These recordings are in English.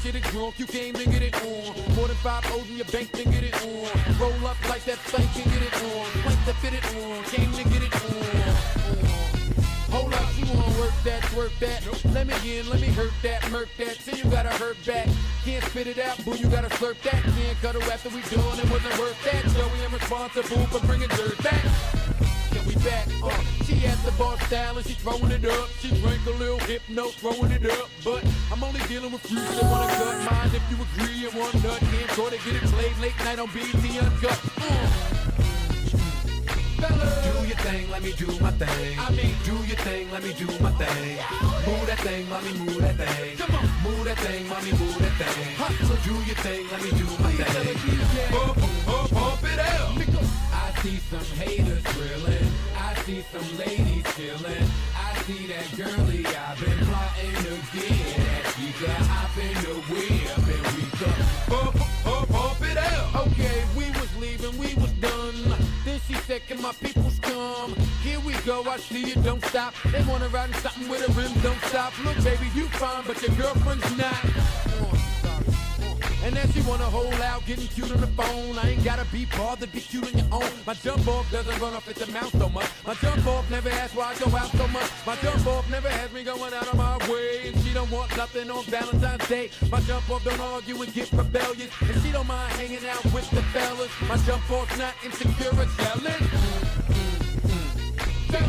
shit is drunk, you came to get it on. More than 5 O's in your bank, then get it on. Roll up like that plank and get it on. Plank to fit it on, came to get it on. Hold up, you wanna work that, twerk that. Let me in, let me hurt that, murk that. See you gotta hurt back. Can't spit it out, boo, you gotta slurp that. Can't cuddle after we done, it wasn't worth that. So we am responsible for bringing dirt back. Can we back? She at the bar style and she throwing it up. She drank a little hypno, throwing it up. But I'm only dealing with freaks that wanna cut mine. If you agree and one nut, can't try to get it played late night on BT Uncut. Do your thing, let me do my thing. I mean, do your thing, let me do my thing. Move that thing, mommy, move that thing. Come on, move that thing, mommy, move that thing. So do your thing, let me do my thing. Pump it out. I see some haters drilling. I see some ladies chilling. I see that girlie I've been plotting to get at. She got hop in the whip and we come pump it out. Okay, we was leaving, we was done. Then she said, can my peoples come? Here we go, I see you, don't stop. They wanna ride in something with a rim, don't stop. Look, baby, you fine, but your girlfriend's not. And then she wanna hold out, getting cute on the phone. I ain't gotta be bothered, be cute on your own. My jump off doesn't run off at the mouth so much. My jump off never asks why I go out so much. My jump off never has me going out of my way. And she don't want nothing on Valentine's Day. My jump off don't argue and get rebellious. And she don't mind hanging out with the fellas. My jump off's not insecure or jealous. Do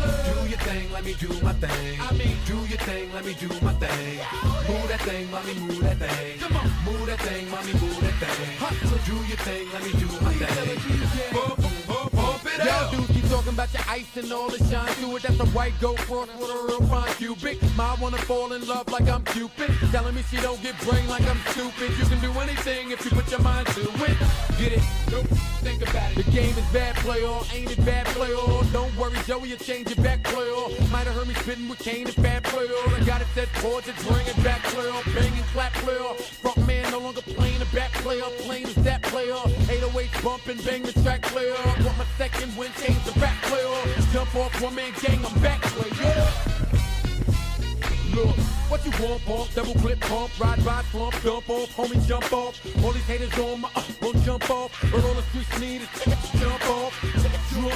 your thing, let me do my thing. I mean, do your thing, let me do my thing. Move that thing, mommy, move that thing. Come on, move that thing, mommy, move that thing. So do your thing, let me do my thing. Pump it out. Y'all dudes keep talking about your ice and all the shine to it. That's a white goat cross with a real fine cubic. Ma wanna fall in love like I'm Cupid. Telling me she don't get brain like I'm stupid. You can do anything if you put your mind to it. Get it? Nope. Think about it. The game is bad, play all. Ain't it bad, play all? Don't worry, Joey, you change it back, play all. Might have heard me spitting with Kane and bad, play all. I got it set forward to bring it back, play all. Bang and clap, play all. Front man no longer playing the back, play all. Plain as that, play all. 808 bump and bang the track, play all. Want my second win, change the back, play all. Jump off one man gang, I'm back, play all. Look, what you want, pump, double clip, pump, ride, slump, dump off, homie, jump off. All these haters on my won't jump off, but all the streets need is jump off, jump off. Do your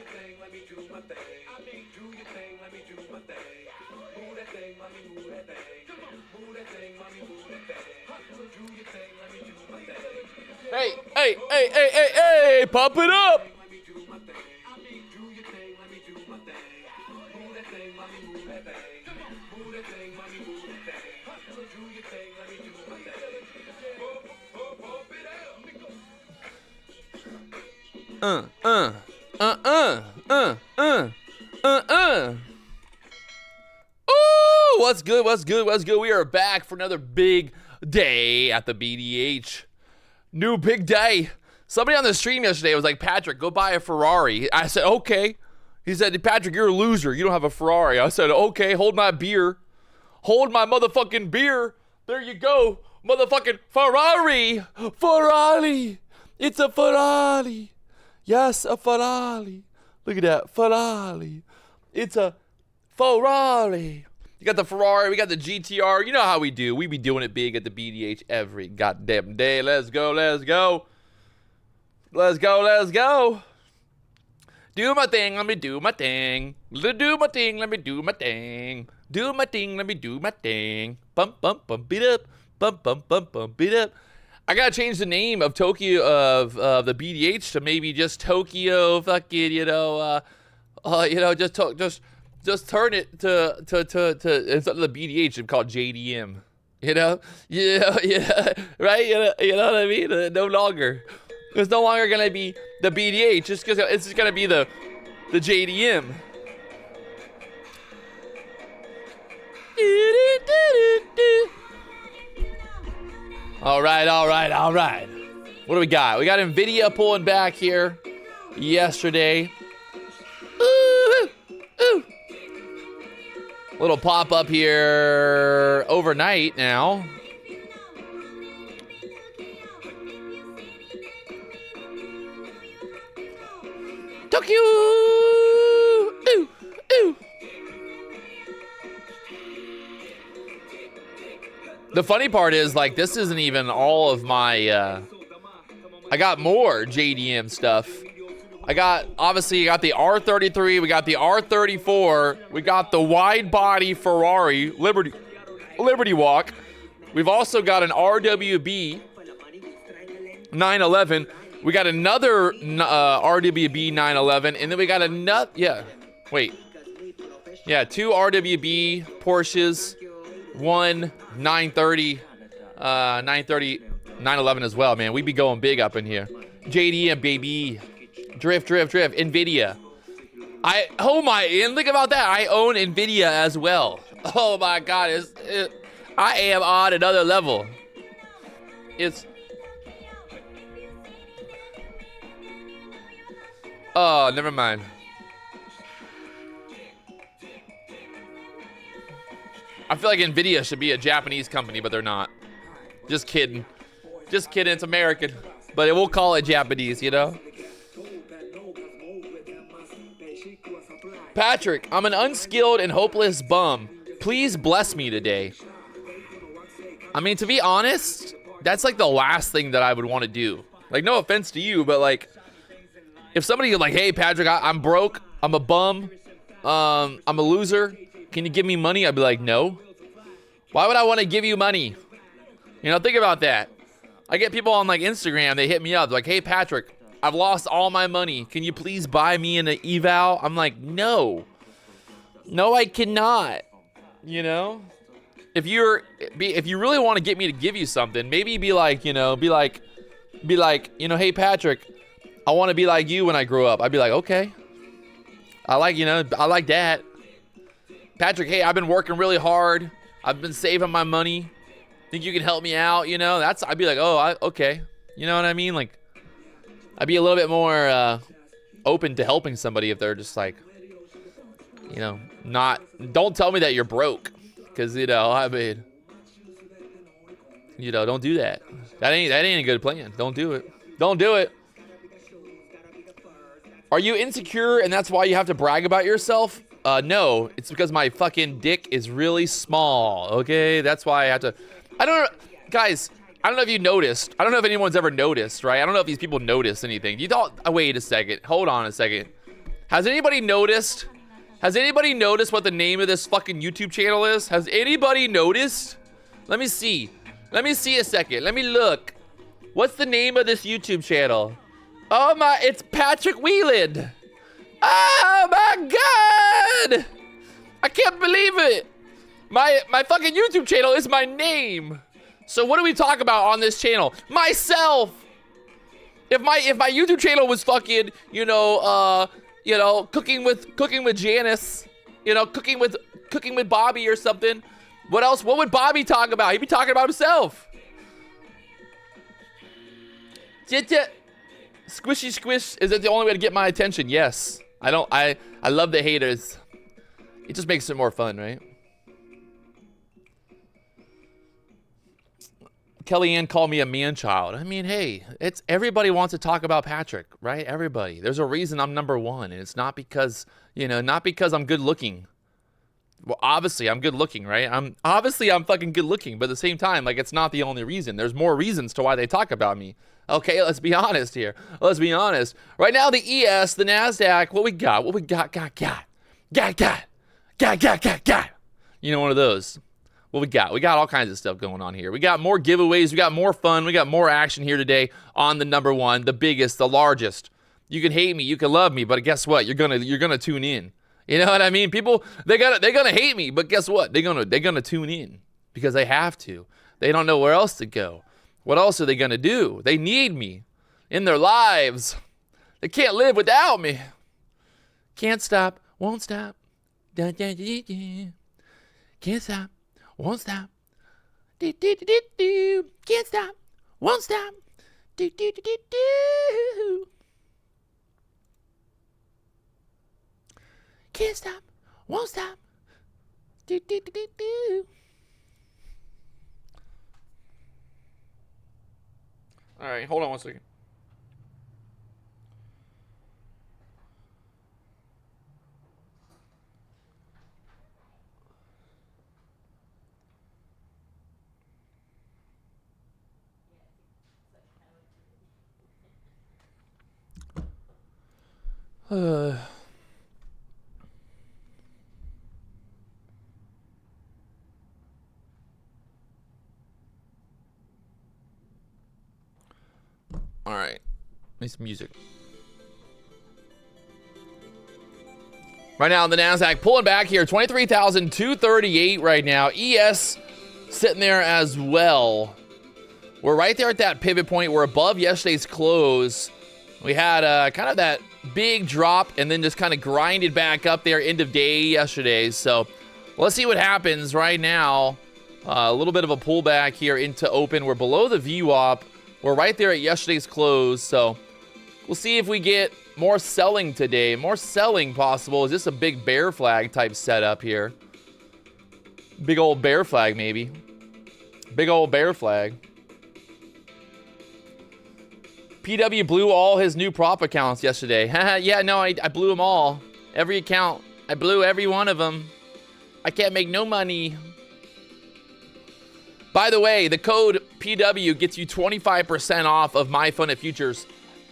thing, let me do my thing. I mean, do your thing, let me do my thing. Move that thing, mommy, move that thing. Come on, move that thing, mommy, move that thing. Do your thing, let me do my thing. Hey, pump it up. Ooh, what's good? What's good? What's good? We are back for another big day at the BDH. New big day. Somebody on the stream yesterday was like, Patrick, go buy a Ferrari. I said, okay. He said, Patrick, you're a loser. You don't have a Ferrari. I said, okay, hold my beer. Hold my motherfucking beer. There you go. Motherfucking Ferrari. Ferrari. It's a Ferrari. Yes, a Ferrari. Look at that. Ferrari. It's a Ferrari. You got the Ferrari. We got the GTR. You know how we do. We be doing it big at the BDH every goddamn day. Let's go. Let's go. Let's go. Let's go. Do my thing. Let me do my thing. Do my thing. Let me do my thing. Do my thing. Let me do my thing. Bump, bump, bump, beat up. Bump, bump, bump, bump, beat up. I gotta change the name of Tokyo of the BDH to maybe just Tokyo fucking just turn it to instead of the BDH it's called JDM. Yeah, right? You know what I mean? No longer. It's no longer gonna be the BDH. It's just gonna be the JDM. All right. What do we got? We got Nvidia pulling back here yesterday. Ooh. Little pop up here overnight now. Tokyo. The funny part is, like, this isn't even all of my, I got more JDM stuff. Obviously, you got the R33, we got the R34, we got the wide body Ferrari Liberty Walk. We've also got an RWB 911. We got another RWB 911, and then we got another, two RWB Porsches, one 930, 911 as well, man. We be going big up in here. JDM, baby. Drift. NVIDIA. And think about that. I own NVIDIA as well. Oh my God. I am on another level. Oh, never mind. I feel like NVIDIA should be a Japanese company, but they're not. Just kidding. It's American. But we'll call it Japanese, you know? Patrick, I'm an unskilled and hopeless bum. Please bless me today. I mean, to be honest, that's like the last thing that I would want to do. Like, no offense to you, but like, if somebody like, hey, Patrick, I'm broke, I'm a bum, I'm a loser, can you give me money? I'd be like, no. Why would I want to give you money? You know, think about that. I get people on like Instagram, they hit me up, like, hey, Patrick, I've lost all my money. Can you please buy me an eval? I'm like, no. No, I cannot. You know? If you really want to get me to give you something, maybe be like, hey, Patrick, I want to be like you when I grow up. I'd be like, okay. I like that. Patrick, hey, I've been working really hard. I've been saving my money. Think you can help me out? You know, I'd be like, okay. You know what I mean? Like, I'd be a little bit more open to helping somebody if they're just like, you know, don't tell me that you're broke. Because, you know, I mean, you know, don't do that. That ain't a good plan. Don't do it. Don't do it. Are you insecure and that's why you have to brag about yourself? No, it's because my fucking dick is really small, okay? That's why I have to, guys, I don't know if you noticed. I don't know if anyone's ever noticed, right? I don't know if these people notice anything. Wait a second. Hold on a second. Has anybody noticed what the name of this fucking YouTube channel is? Has anybody noticed? Let me see. Let me see a second. Let me look. What's the name of this YouTube channel? Oh my, it's Patrick Wieland. Oh my God. I can't believe it. My fucking YouTube channel is my name. So what do we talk about on this channel? Myself. If my YouTube channel was fucking, cooking with Janice, cooking with Bobby or something, what else? What would Bobby talk about? He'd be talking about himself. Squishy squish. Is it the only way to get my attention? Yes. I love the haters. It just makes it more fun, right? Kellyanne called me a man-child. I mean, hey, everybody wants to talk about Patrick, right? Everybody. There's a reason I'm number one, and it's not because, not because I'm good looking. Well, obviously, I'm good looking, right? I'm fucking good looking, but at the same time, like, it's not the only reason. There's more reasons to why they talk about me. Okay, let's be honest here. Let's be honest. Right now, the ES, the Nasdaq, what we got? One of those. What we got? We got all kinds of stuff going on here. We got more giveaways. We got more fun. We got more action here today on the number one, the biggest, the largest. You can hate me, you can love me, but guess what? You're gonna tune in. You know what I mean? People, they're gonna hate me, but guess what? They're gonna tune in because they have to. They don't know where else to go. What else are they gonna do? They need me in their lives. They can't live without me. Can't stop, won't stop. Can't stop. Won't stop. Do, do, do, do, do. Can't stop. Won't stop. Do, do, do, do, do. Can't stop. Won't stop. Do, do, do, do, do. All right, hold on one second. All right. Nice music. Right now, the Nasdaq pulling back here, 23,238 right now. ES sitting there as well. We're right there at that pivot point. We're above yesterday's close. We had kind of that big drop and then just kind of grinded back up there end of day yesterday. So let's see what happens right now. A little bit of a pullback here into open. We're below the VWAP. We're right there at yesterday's close. So we'll see if we get more selling today. More selling possible. Is this a big bear flag type setup here? Big old bear flag, maybe. Big old bear flag. PW blew all his new prop accounts yesterday. Yeah, no, I blew them all. Every account. I blew every one of them. I can't make no money. By the way, the code PW gets you 25% off of My Fun at Futures.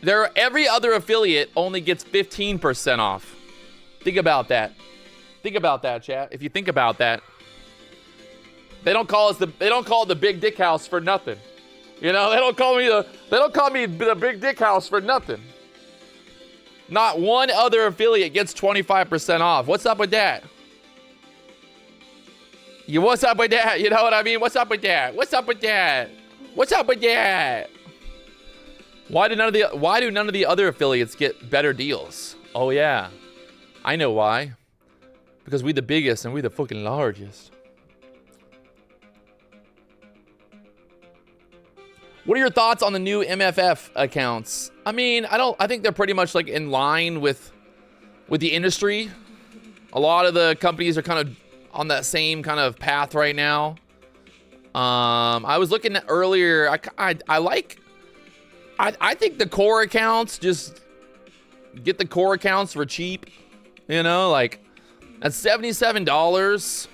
Every other affiliate only gets 15% off. Think about that. Think about that, chat. If you think about that, they don't call it the Big Dick House for nothing. You know, they don't call me the Big Dick House for nothing. Not one other affiliate gets 25% off. What's up with that? What's up with that? You know what I mean? What's up with that? What's up with that? What's up with that? Why do none of the other affiliates get better deals? Oh yeah, I know why. Because we the biggest and we the fucking largest. What are your thoughts on the new MFF accounts? I mean, I think they're pretty much like in line with the industry. A lot of the companies are kind of on that same kind of path right now. I was looking at earlier. I think the core accounts, just get the core accounts for cheap. You know, like at $77.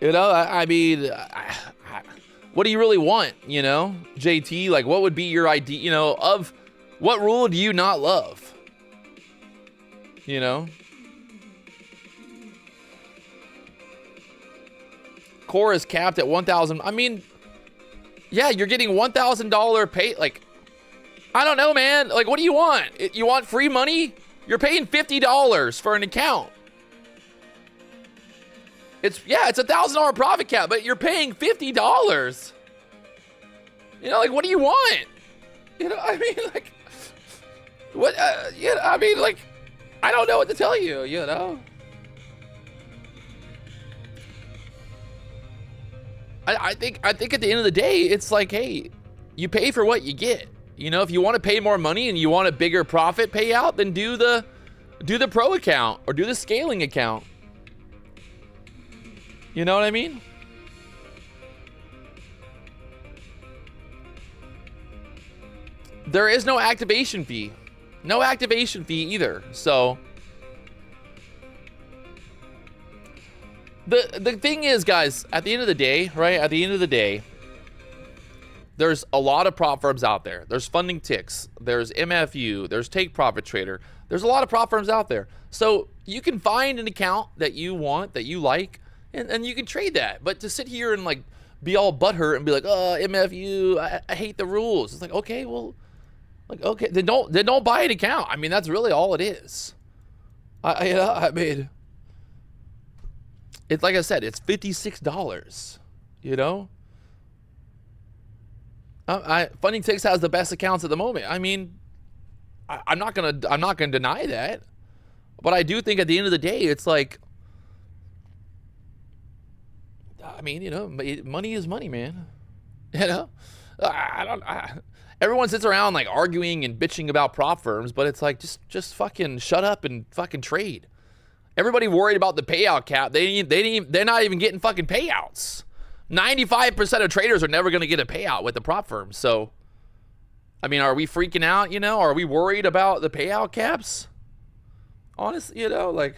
You know, I mean, what do you really want? You know, JT, like what would be your idea? You know, of what rule do you not love? You know, core is capped at 1,000. I mean, yeah, you're getting $1,000 pay. Like, I don't know, man. Like, what do you want? You want free money? You're paying $50 for an account. It's a $1,000 profit cap, but you're paying $50. You know, like, what do you want? You know, I mean, like, what? You know, I mean, like, I don't know what to tell you. You know, I think at the end of the day, it's like, hey, you pay for what you get. You know, if you want to pay more money and you want a bigger profit payout, then do the pro account or do the scaling account. You know what I mean? There is no activation fee. No activation fee either. So the thing is, guys, at the end of the day, right? At the end of the day, there's a lot of prop firms out there. There's Funding Ticks. There's MFU. There's Take Profit Trader. There's a lot of prop firms out there. So you can find an account that you want, that you like, and you can trade that. But to sit here and like be all butthurt and be like, oh, MFU, I hate the rules. It's like, okay, well, like, okay, then don't buy an account. I mean, that's really all it is. I mean, it's like I said, it's $56. You know. Funding Ticks has the best accounts at the moment. I mean, I'm not gonna deny that, but I do think at the end of the day, it's like, I mean, you know, money is money, man. You know, everyone sits around like arguing and bitching about prop firms, but it's like just fucking shut up and fucking trade. Everybody worried about the payout cap. They're not even getting fucking payouts. 95% of traders are never going to get a payout with the prop firm. So, I mean, are we freaking out? You know, are we worried about the payout caps? Honestly, you know, like,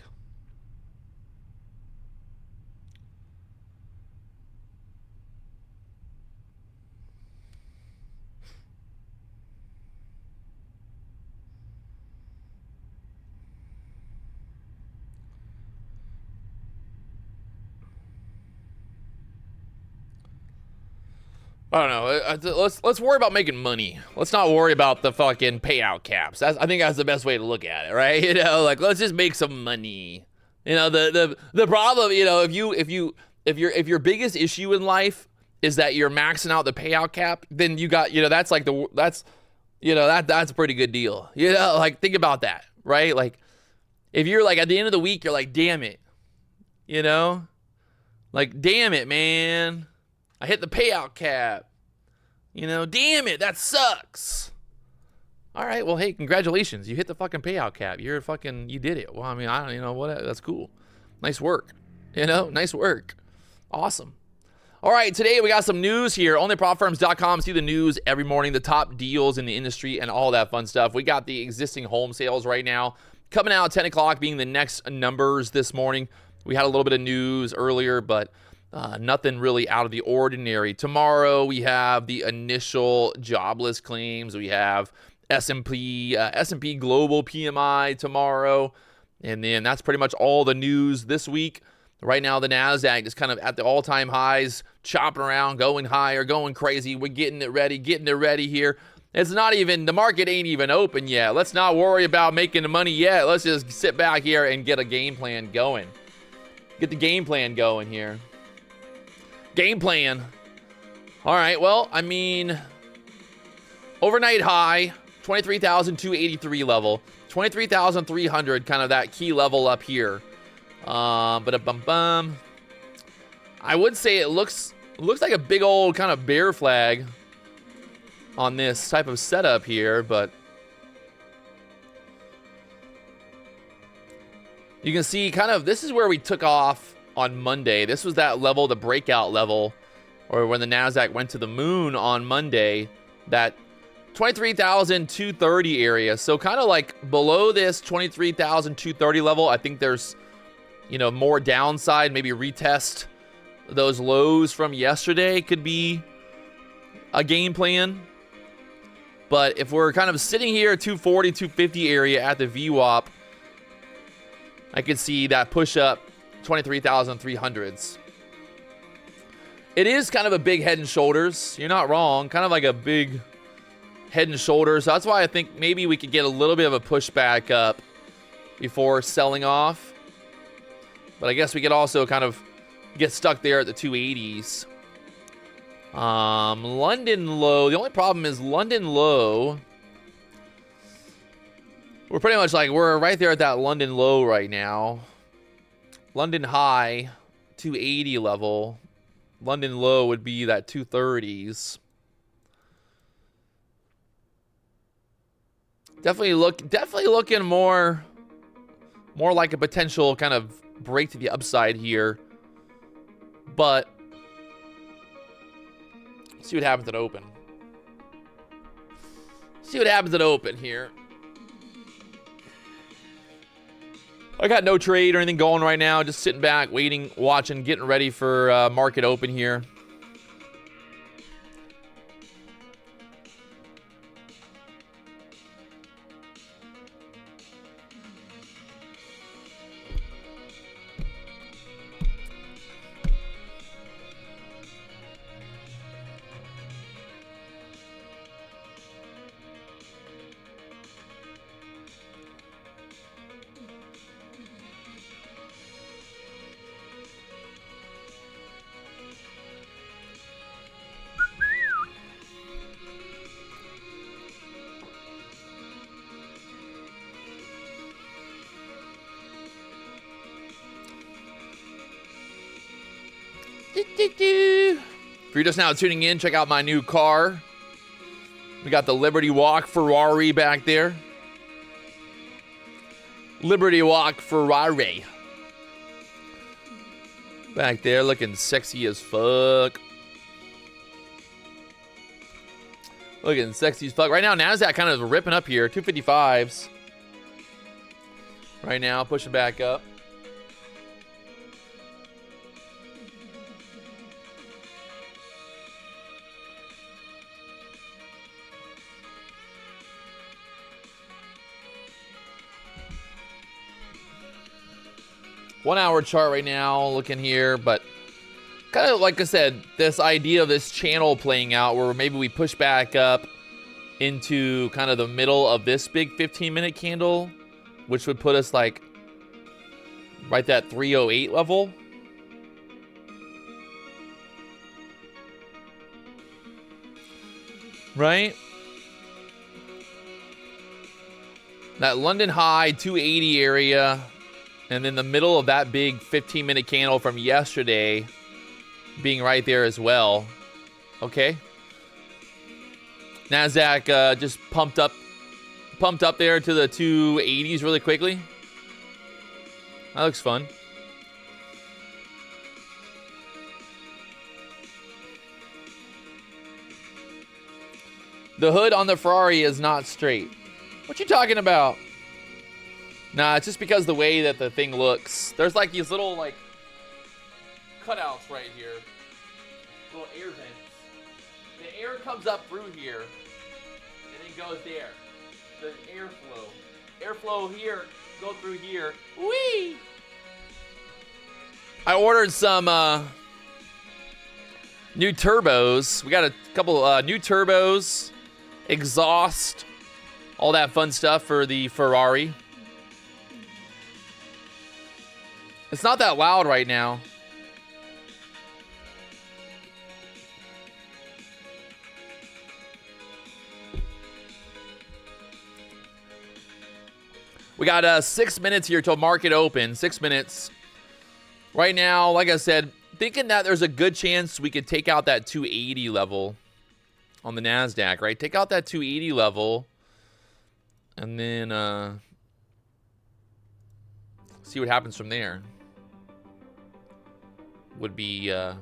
I don't know. Let's worry about making money. Let's not worry about the fucking payout caps. I think that's the best way to look at it, right? You know, like let's just make some money. You know, the problem, you know, if your biggest issue in life is that you're maxing out the payout cap, then you got, you know, that's a pretty good deal. You know, like think about that, right? Like if you're like at the end of the week, you're like, damn it, you know, like damn it, man. I hit the payout cap. You know, damn it, that sucks. All right, well, hey, congratulations. You hit the fucking payout cap. You did it. Well, I mean, I don't, you know, what? That's cool. Nice work. You know, nice work. Awesome. All right, today we got some news here. OnlyPropFirms.com. See the news every morning, the top deals in the industry and all that fun stuff. We got the existing home sales right now coming out at 10 o'clock being the next numbers this morning. We had a little bit of news earlier, but nothing really out of the ordinary. Tomorrow, we have the initial jobless claims. We have S&P Global PMI tomorrow. And then that's pretty much all the news this week. Right now, the Nasdaq is kind of at the all-time highs, chopping around, going higher, going crazy. We're getting it ready here. It's not even, the market ain't even open yet. Let's not worry about making the money yet. Let's just sit back here and get a game plan going. Get the game plan going here. Game plan. All right, well, I mean, overnight high, 23,283 level, 23,300, kind of that key level up here. I would say it looks like a big old kind of bear flag on this type of setup here, but you can see kind of this is where we took off on Monday. This was that level, the breakout level, or when the Nasdaq went to the moon on Monday, that 23,230 area. So kind of like below this 23,230 level, I think there's, you know, more downside. Maybe retest those lows from yesterday could be a game plan. But if we're kind of sitting here at 240, 250 area at the VWAP, I could see that push up 23,300s. It is kind of a big head and shoulders. You're not wrong. Kind of like a big head and shoulders. So that's why I think maybe we could get a little bit of a pushback up before selling off. But I guess we could also kind of get stuck there at the 280s. London low. The only problem is London low. We're pretty much like, we're right there at that London low right now. London high, 280 level. London low would be that 230s. Definitely looking more like a potential kind of break to the upside here. But see what happens at open. See what happens at open here. I got no trade or anything going right now. Just sitting back, waiting, watching, getting ready for market open here. If you're just now tuning in, check out my new car. We got the Liberty Walk Ferrari back there. Liberty Walk Ferrari. Back there looking sexy as fuck. Looking sexy as fuck. Right now, Nasdaq kind of ripping up here. 255s. Right now, pushing back up. One hour chart right now, looking here, but kind of like I said, this idea of this channel playing out where maybe we push back up into kind of the middle of this big 15-minute candle, which would put us like right that 308 level. Right? That London high 280 area, and then the middle of that big 15-minute candle from yesterday being right there as well. Okay. Nasdaq just pumped up there to the 280s really quickly. That looks fun. The hood on the Ferrari is not straight. What you talking about? Nah, it's just because the way that the thing looks. There's like these little like cutouts right here. Little air vents. The air comes up through here and it goes there. The airflow. Airflow here, go through here. Whee! I ordered some new turbos. We got a couple new turbos, exhaust, all that fun stuff for the Ferrari. It's not that loud right now. We got 6 minutes here till market open. 6 minutes. Right now, like I said, thinking that there's a good chance we could take out that 280 level on the Nasdaq, right? Take out that 280 level and then see what happens from there. Would be I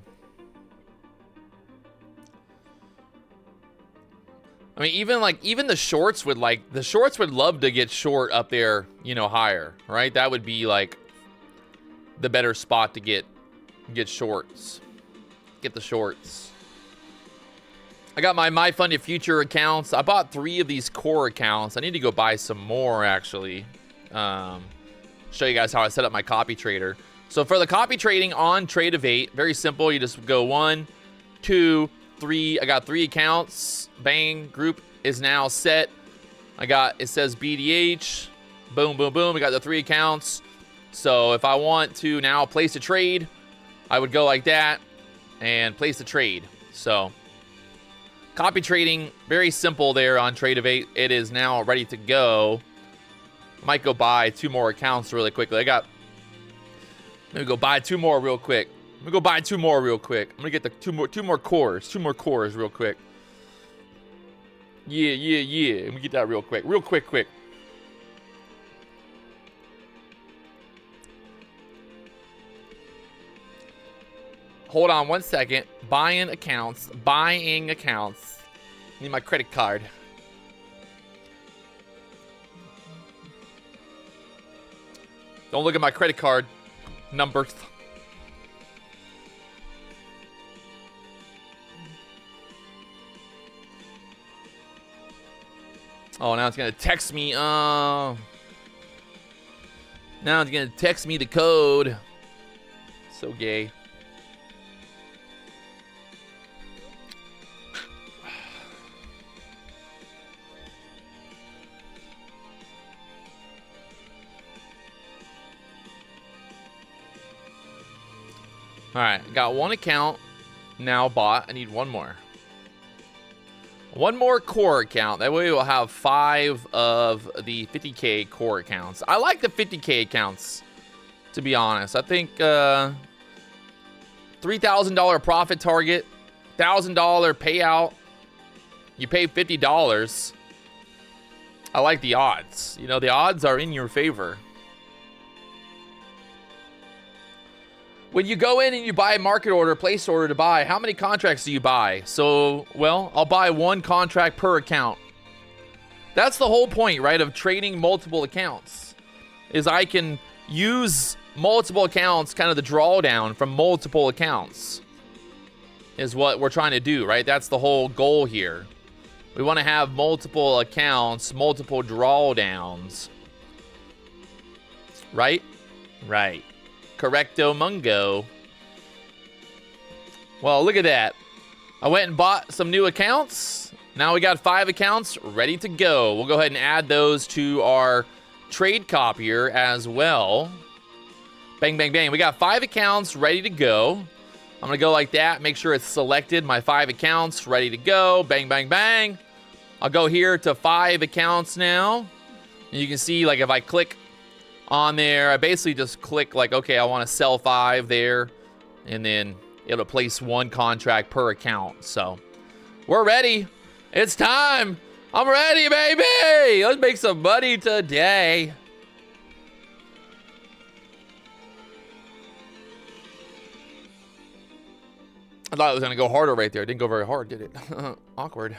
mean, even the shorts would love to get short up there, you know, higher, right? That would be like the better spot to get shorts. Get the shorts. I got my funded future accounts. I bought 3 of these core accounts. I need to go buy some more actually. Show you guys how I set up my copy trader. So for the copy trading on Trade-Evate, very simple. You just go 1, 2, 3. I got 3 accounts. Bang, group is now set. It says BDH. Boom, boom, boom. We got the 3 accounts. So if I want to now place a trade, I would go like that and place the trade. So copy trading, very simple there on Trade-Evate. It is now ready to go. Might go buy 2 more accounts really quickly. Let me go buy 2 more real quick. I'm gonna get the two more cores real quick. Yeah. Let me get that real quick. Hold on 1 second. Buying accounts. Need my credit card. Don't look at my credit card numbers. Oh, now it's gonna text me. Now it's gonna text me the code. So gay. All right, got 1 account now bought. I need 1 more. 1 more core account. That way we'll have 5 of the 50K core accounts. I like the 50K accounts, to be honest. I think $3,000 profit target, $1,000 payout. You pay $50. I like the odds. You know, the odds are in your favor. When you go in and you buy a market order, place order to buy, how many contracts do you buy? So, well, I'll buy 1 contract per account. That's the whole point, right, of trading multiple accounts, is I can use multiple accounts, kind of the drawdown from multiple accounts is what we're trying to do, right? That's the whole goal here. We want to have multiple accounts, multiple drawdowns. Right? Right. Correcto mungo. Well, look at that. I went and bought some new accounts. Now we got 5 accounts ready to go. We'll go ahead and add those to our trade copier as well. Bang, bang, bang. We got 5 accounts ready to go. I'm going to go like that. Make sure it's selected. My 5 accounts ready to go. Bang, bang, bang. I'll go here to 5 accounts now. And you can see, like, if I click on there, I basically just click, like, okay, I want to sell 5 there. And then it'll place 1 contract per account. So we're ready. It's time. I'm ready, baby. Let's make some money today. I thought it was going to go harder right there. It didn't go very hard, did it? Awkward.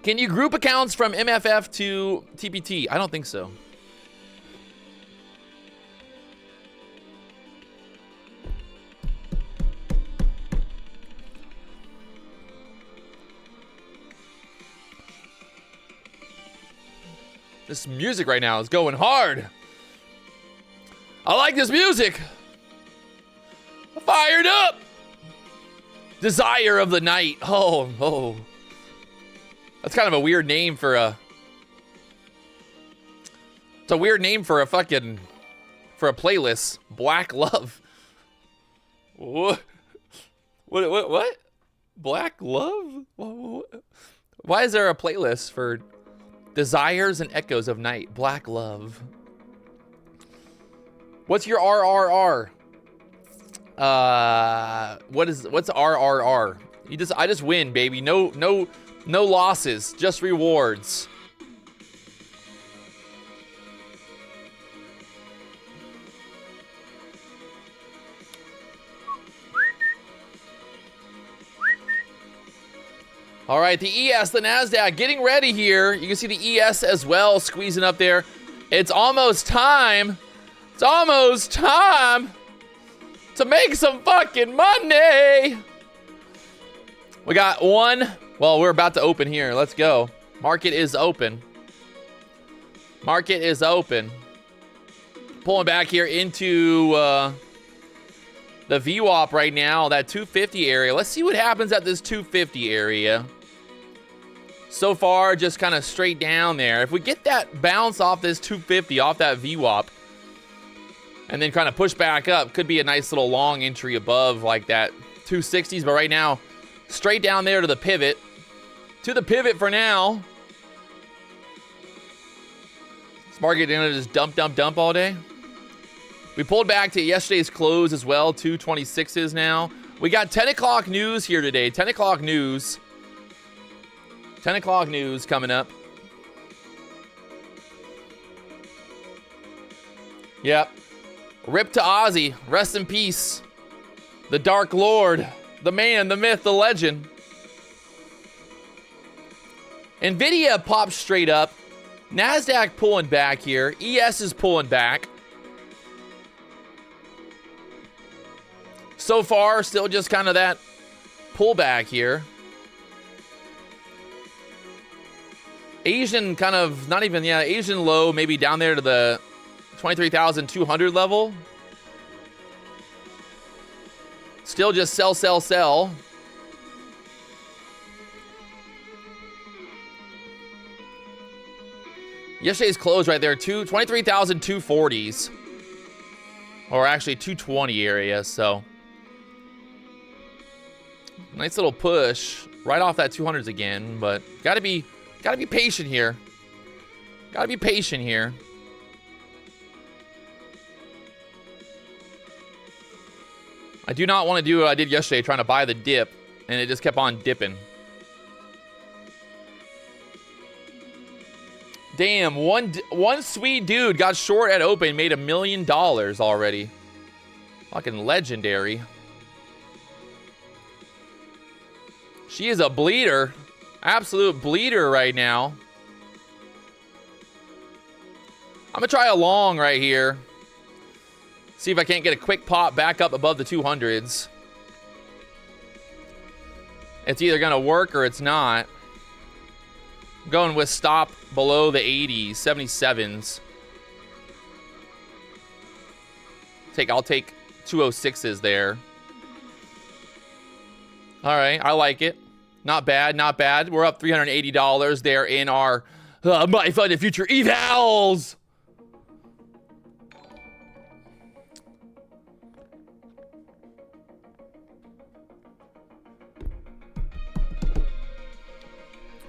Can you group accounts from MFF to TPT? I don't think so. This music right now is going hard. I like this music. Fired up. Desire of the night. Oh. That's kind of a weird name for a... It's a weird name for a fucking... For a playlist. Black Love. What? What? Black Love? What? Why is there a playlist for... Desires and Echoes of Night, Black Love? What's your RRR? What's RRR? I just win, baby. No losses, just rewards. All right, the ES, the Nasdaq, getting ready here. You can see the ES as well, squeezing up there. It's almost time. It's almost time to make some fucking money. We got one. Well, we're about to open here. Let's go. Market is open. Market is open. Pulling back here into the VWAP right now, that 250 area. Let's see what happens at this 250 area. So far, just kind of straight down there. If we get that bounce off this 250, off that VWAP, and then kind of push back up, could be a nice little long entry above like that 260s. But right now, straight down there to the pivot. To the pivot for now. Is market gonna just dump all day? We pulled back to yesterday's close as well, 226s now. We got 10 o'clock news here today. 10 o'clock news. 10 o'clock news coming up. Yep. Rip to Ozzy. Rest in peace. The Dark Lord. The man, the myth, the legend. Nvidia popped straight up. Nasdaq pulling back here. ES is pulling back. So far, still just kind of that pullback here. Asian kind of, not even, yeah, Asian low, maybe down there to the 23,200 level. Still just sell, sell, sell. Yesterday's close right there, 23,240s. Or actually 220 area, so. Nice little push right off that 200s again, but gotta be patient here. Gotta be patient here. I do not want to do what I did yesterday, trying to buy the dip, and it just kept on dipping. Damn, one sweet dude got short at open, made $1 million already. Fucking legendary. She is a bleeder. Absolute bleeder right now. I'm gonna try a long right here. See if I can't get a quick pop back up above the 200s. It's either gonna work or it's not. I'm going with stop below the 80s, 77s. I'll take 206s there. All right, I like it. Not bad, not bad. We're up $380 there in our My Funded Future evals.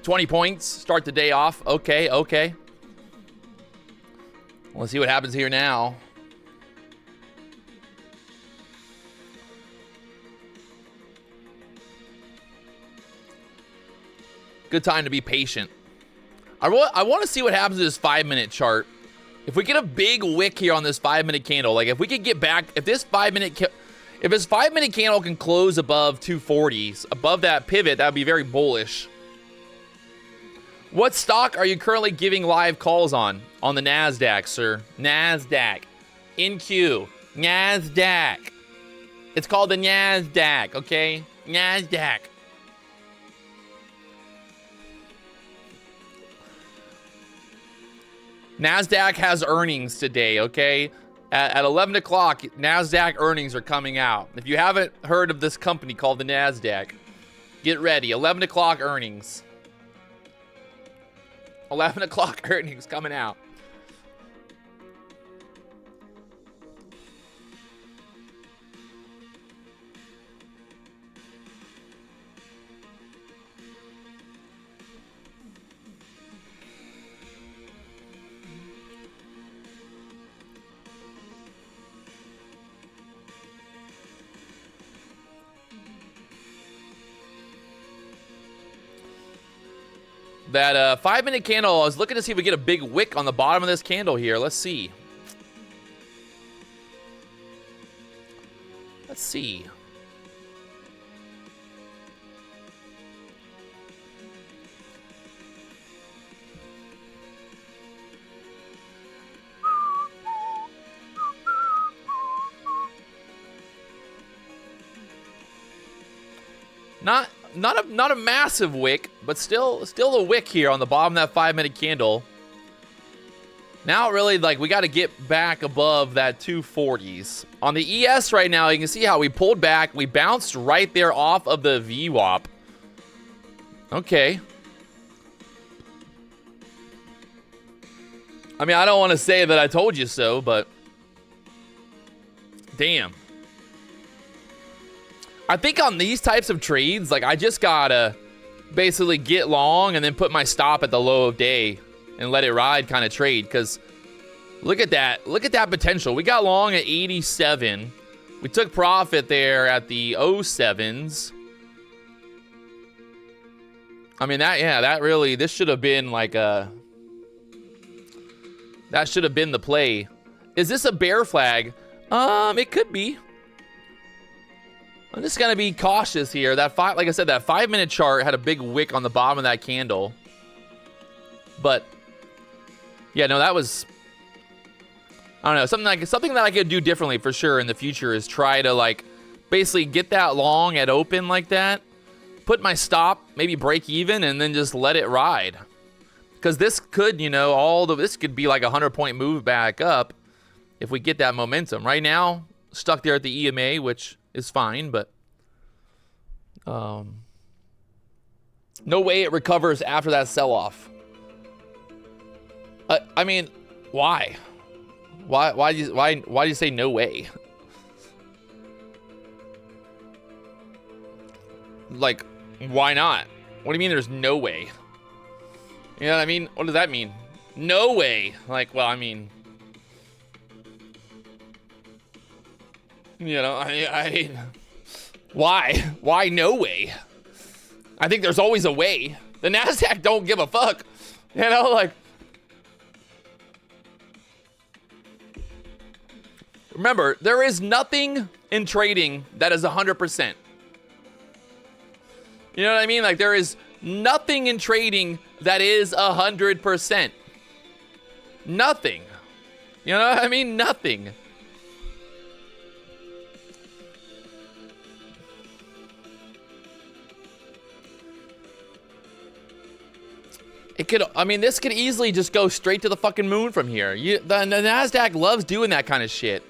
$20 points. Start the day off. Okay, okay. Let's see what happens here now. Good time to be patient. I want to see what happens to this 5-minute chart. If we get a big wick here on this 5-minute candle, like if we could get back, if this 5-minute candle can close above 240s, above that pivot, that would be very bullish. What stock are you currently giving live calls on the Nasdaq, sir? Nasdaq. NQ. Nasdaq. It's called the Nasdaq, okay? Nasdaq. Nasdaq has earnings today, okay? At 11 o'clock, Nasdaq earnings are coming out. If you haven't heard of this company called the Nasdaq, get ready. 11 o'clock earnings. 11 o'clock earnings coming out. That 5-minute candle, I was looking to see if we get a big wick on the bottom of this candle here. Let's see. Let's see. Not a massive wick, but still a wick here on the bottom of that 5-minute candle. Now really, like, we got to get back above that 240s. On the ES right now, you can see how we pulled back. We bounced right there off of the VWAP. Okay. I mean, I don't want to say that I told you so, but damn. I think on these types of trades, like, I just gotta basically get long and then put my stop at the low of day and let it ride kind of trade. Because look at that. Look at that potential. We got long at 87. We took profit there at the 07s. I mean, that really, this should have been like a, that should have been the play. Is this a bear flag? It could be. I'm just gonna be cautious here. Like I said, that 5-minute chart had a big wick on the bottom of that candle. But yeah, no, that was, I don't know, something that I could do differently for sure in the future is try to, like, basically get that long at open like that, put my stop, maybe break even, and then just let it ride. Because this could, you know, this could be like a 100-point move back up if we get that momentum. Right now, stuck there at the EMA, which is fine, but no way it recovers after that sell-off. I mean, why? Why do you say no way? Like, why not? What do you mean there's no way? You know what I mean? What does that mean? No way. Like, well, I mean, you know, I why? Why no way? I think there's always a way. The Nasdaq don't give a fuck. You know, like, remember, there is nothing in trading that is 100%. You know what I mean? Like, there is nothing in trading that is 100%. Nothing. You know what I mean? Nothing. It could, I mean, this could easily just go straight to the fucking moon from here. The Nasdaq loves doing that kind of shit.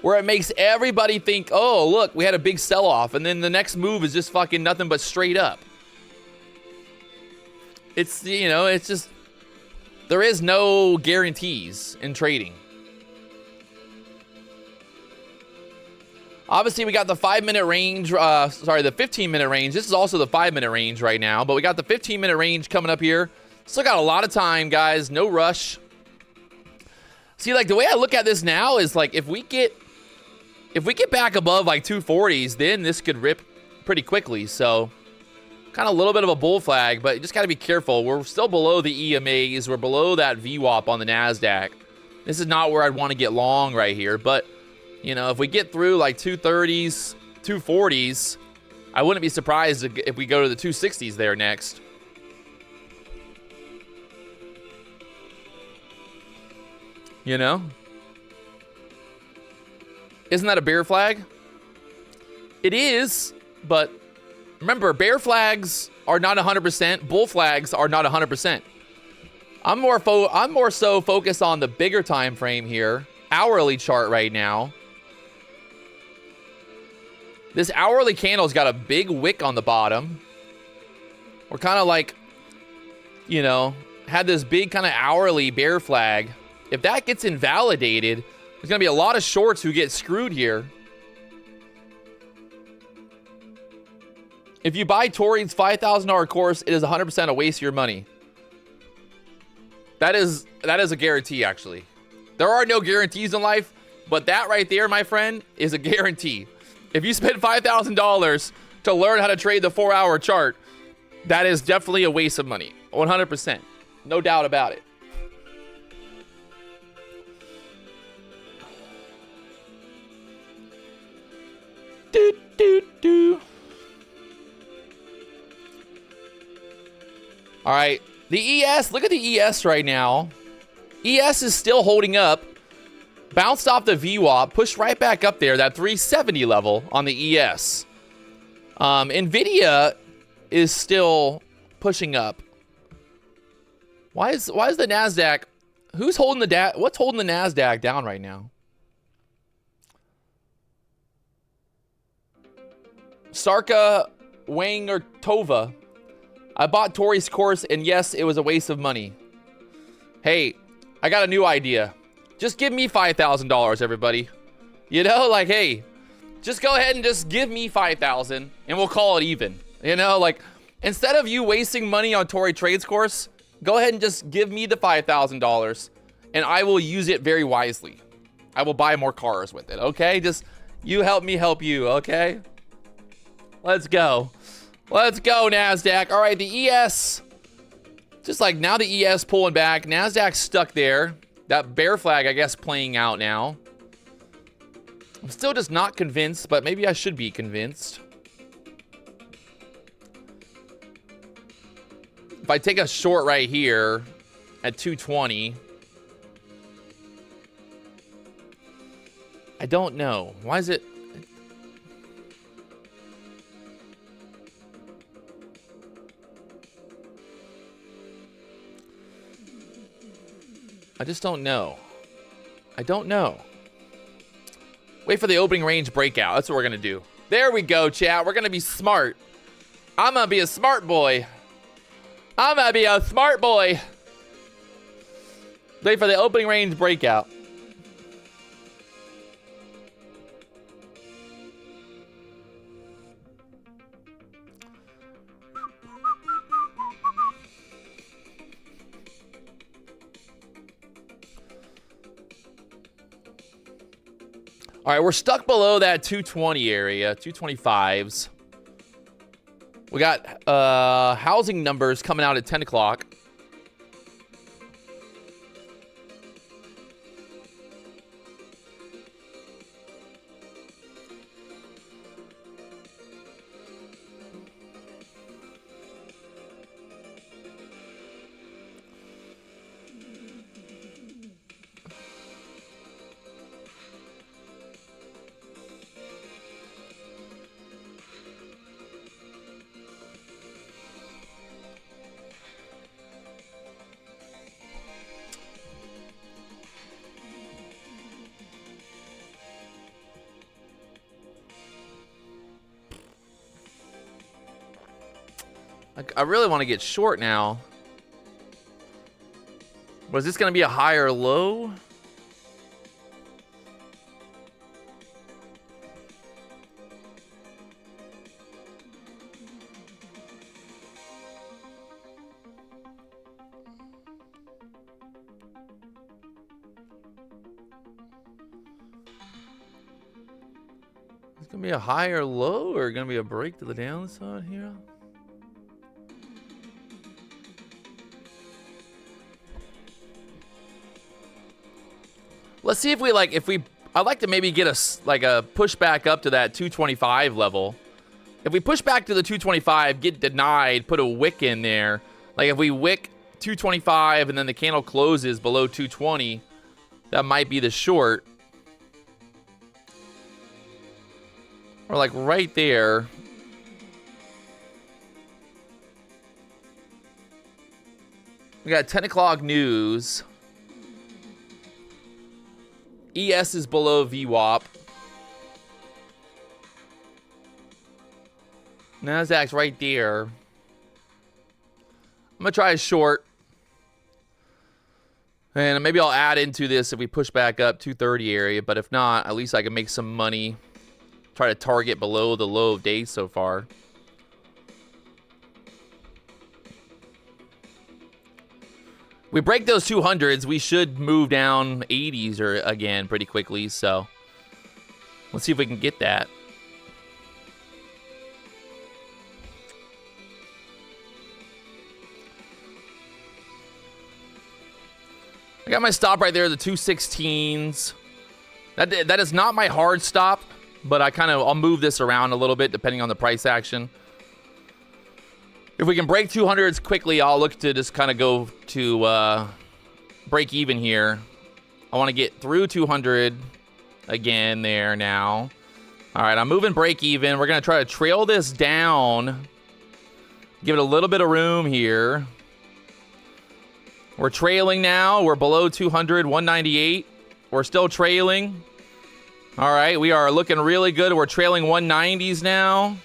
where it makes everybody think, oh, look, we had a big sell-off, and then the next move is just fucking nothing but straight up. It's, you know, it's just, there is no guarantees in trading. Obviously, we got the 5-minute range, the 15-minute range. This is also the 5-minute range right now, but we got the 15-minute range coming up here. Still got a lot of time, guys. No rush. See, like, the way I look at this now is, like, if we get back above, like, 240s, then this could rip pretty quickly. So, kind of a little bit of a bull flag, but you just got to be careful. We're still below the EMAs. We're below that VWAP on the Nasdaq. This is not where I'd want to get long right here, but... You know, if we get through like 230s, 240s, I wouldn't be surprised if we go to the 260s there next. You know? Isn't that a bear flag? It is, but remember, bear flags are not 100%. Bull flags are not 100%. I'm more so focused on the bigger time frame here, hourly chart right now. This hourly candle's got a big wick on the bottom. We're kind of like, you know, had this big kind of hourly bear flag. If that gets invalidated, there's going to be a lot of shorts who get screwed here. If you buy Tori's $5,000 course, it is 100% a waste of your money. That is a guarantee, actually. There are no guarantees in life, but that right there, my friend, is a guarantee. If you spend $5,000 to learn how to trade the 4-hour chart, that is definitely a waste of money. 100%. No doubt about it. All right. The ES, look at the ES right now. ES is still holding up. Bounced off the VWAP, pushed right back up there, that 370 level on the ES. Nvidia is still pushing up. Why is the Nasdaq? What's holding the Nasdaq down right now? Sarka, Wang, or Tova. I bought Tori's course, and yes, it was a waste of money. Hey, I got a new idea. Just give me $5,000, everybody. You know, like, hey, just go ahead and just give me $5,000 and we'll call it even. You know, like, instead of you wasting money on Tori Trades course, go ahead and just give me the $5,000 and I will use it very wisely. I will buy more cars with it, okay? Just, you help me help you, okay? Let's go. Let's go, Nasdaq. All right, the ES. Just like now the ES pulling back. Nasdaq's stuck there. That bear flag, I guess, playing out now. I'm still just not convinced, but maybe I should be convinced. If I take a short right here at 220, I don't know. Why is it? I just don't know. I don't know. Wait for the opening range breakout. That's what we're going to do. There we go, chat. We're going to be smart. I'm going to be a smart boy. I'm going to be a smart boy. Wait for the opening range breakout. All right, we're stuck below that 220 area, 225s. We got housing numbers coming out at 10 o'clock. I really want to get short now. Was this going to be a higher low? It's going to be a higher low or going to be a break to the downside here? Let's see if we I'd like to maybe get a push back up to that 225 level. If we push back to the 225, get denied, put a wick in there. Like if we wick 225 and then the candle closes below 220, that might be the short. Or like right there. We got 10 o'clock news. ES is below VWAP. Nasdaq's right there. I'm going to try a short. And maybe I'll add into this if we push back up 230 area. But if not, at least I can make some money. Try to target below the low of days so far. We break those 200s, we should move down 80s or again pretty quickly. So let's see if we can get that. I got my stop right there, the 216s. That is not my hard stop, but I'll move this around a little bit depending on the price action. If we can break 200s quickly, I'll look to just kind of go to break even here. I want to get through 200 again there now. All right, I'm moving break even. We're going to try to trail this down. Give it a little bit of room here. We're trailing now. We're below 200, 198. We're still trailing. All right, we are looking really good. We're trailing 190s now.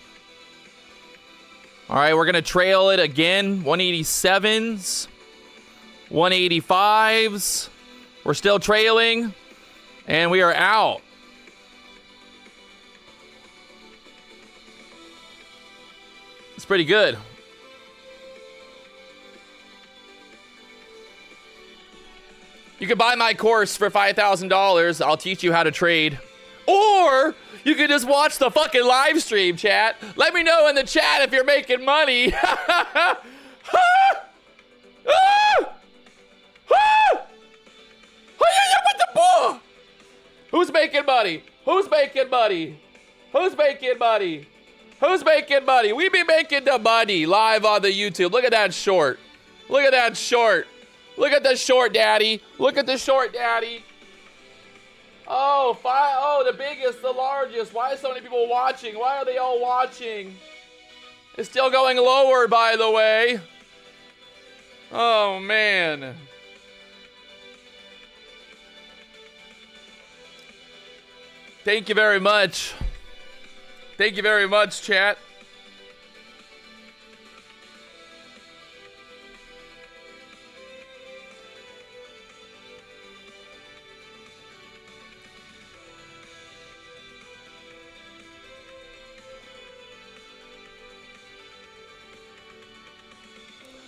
All right, we're going to trail it again. 187s. 185s. We're still trailing. And we are out. It's pretty good. You can buy my course for $5,000. I'll teach you how to trade. Or you can just watch the fucking live stream, chat. Let me know in the chat if you're making money. Who's making money? Who's making money? Who's making money? Who's making money? We be making the money live on the YouTube. Look at that short. Look at that short. Look at the short, daddy. Look at the short, daddy. Oh, the biggest, the largest. Why are so many people watching? Why are they all watching? It's still going lower, by the way. Oh, man. Thank you very much. Thank you very much, chat.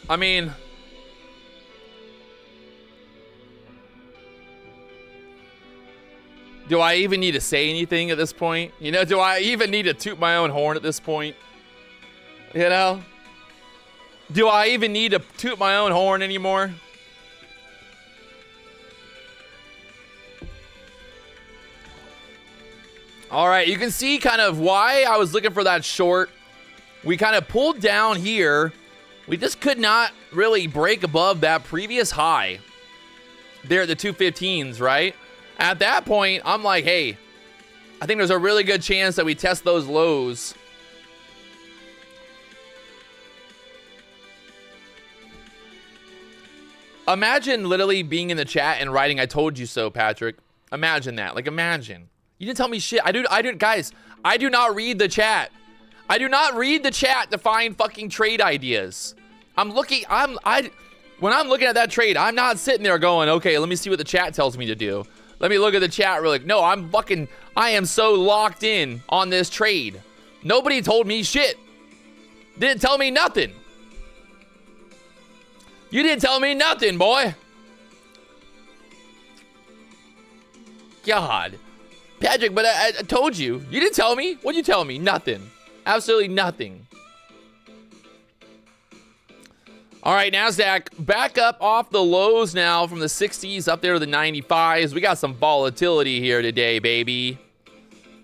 I mean, do I even need to say anything at this point? You know, do I even need to toot my own horn at this point? You know? Do I even need to toot my own horn anymore? All right, you can see kind of why I was looking for that short. We kind of pulled down here. We just could not really break above that previous high there at the 215s, right? At that point, I'm like, hey, I think there's a really good chance that we test those lows. Imagine literally being in the chat and writing, "I told you so, Patrick." Imagine that. Like, imagine. You didn't tell me shit. Guys, I do not read the chat. I do not read the chat to find fucking trade ideas. When I'm looking at that trade, I'm not sitting there going, okay, let me see what the chat tells me to do. Let me look at the chat really. No, I am so locked in on this trade. Nobody told me shit. Didn't tell me nothing. You didn't tell me nothing, boy. God. Patrick, but I told you. You didn't tell me. What'd you tell me? Nothing. Absolutely nothing. All right, Nasdaq back up off the lows now from the 60s up there to the 95s. We got some volatility here today, baby.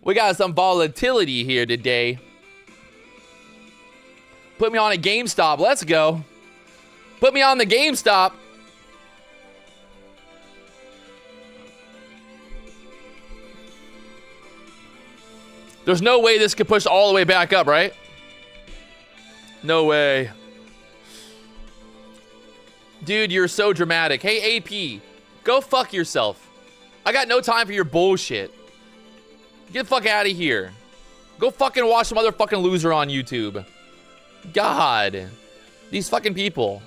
We got some volatility here today. Put me on a GameStop. Let's go. Put me on the GameStop. There's no way this could push all the way back up, right? No way. Dude, you're so dramatic. Hey, AP, go fuck yourself. I got no time for your bullshit. Get the fuck out of here. Go fucking watch some other fucking loser on YouTube. God. These fucking people.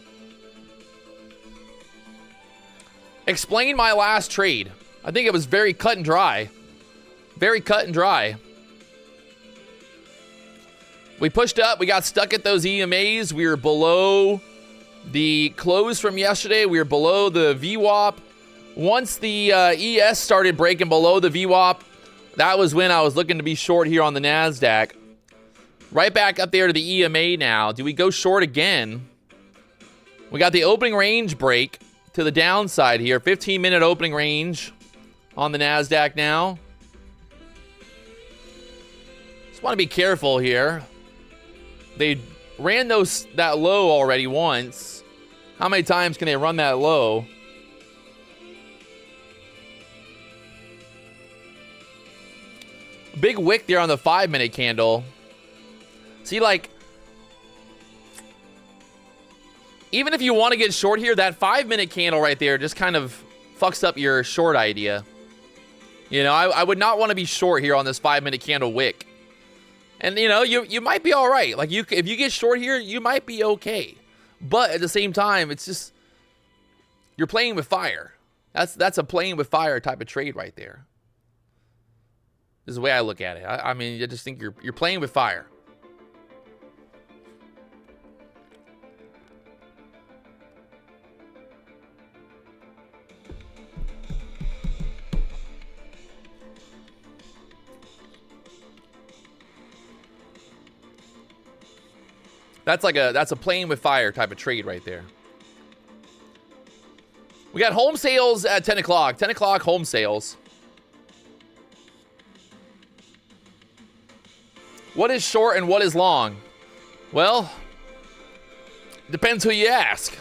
Explain my last trade. I think it was very cut and dry. Very cut and dry. We pushed up. We got stuck at those EMAs. We were below the close from yesterday. We were below the VWAP. Once the ES started breaking below the VWAP, that was when I was looking to be short here on the Nasdaq. Right back up there to the EMA now. Do we go short again? We got the opening range break to the downside here. 15-minute opening range on the Nasdaq now. Just want to be careful here. They ran that low already once. How many times can they run that low? Big wick there on the 5-minute candle. See, like, even if you want to get short here, that 5-minute candle right there just kind of fucks up your short idea. You know, I would not want to be short here on this 5-minute candle wick. And, you know, you might be all right. Like, if you get short here, you might be okay. But at the same time, it's just, you're playing with fire. That's a playing with fire type of trade right there. This is the way I look at it. I mean, I just think you're playing with fire. That's a playing with fire type of trade right there. We got home sales at 10 o'clock. 10 o'clock home sales. What is short and what is long? Well, depends who you ask.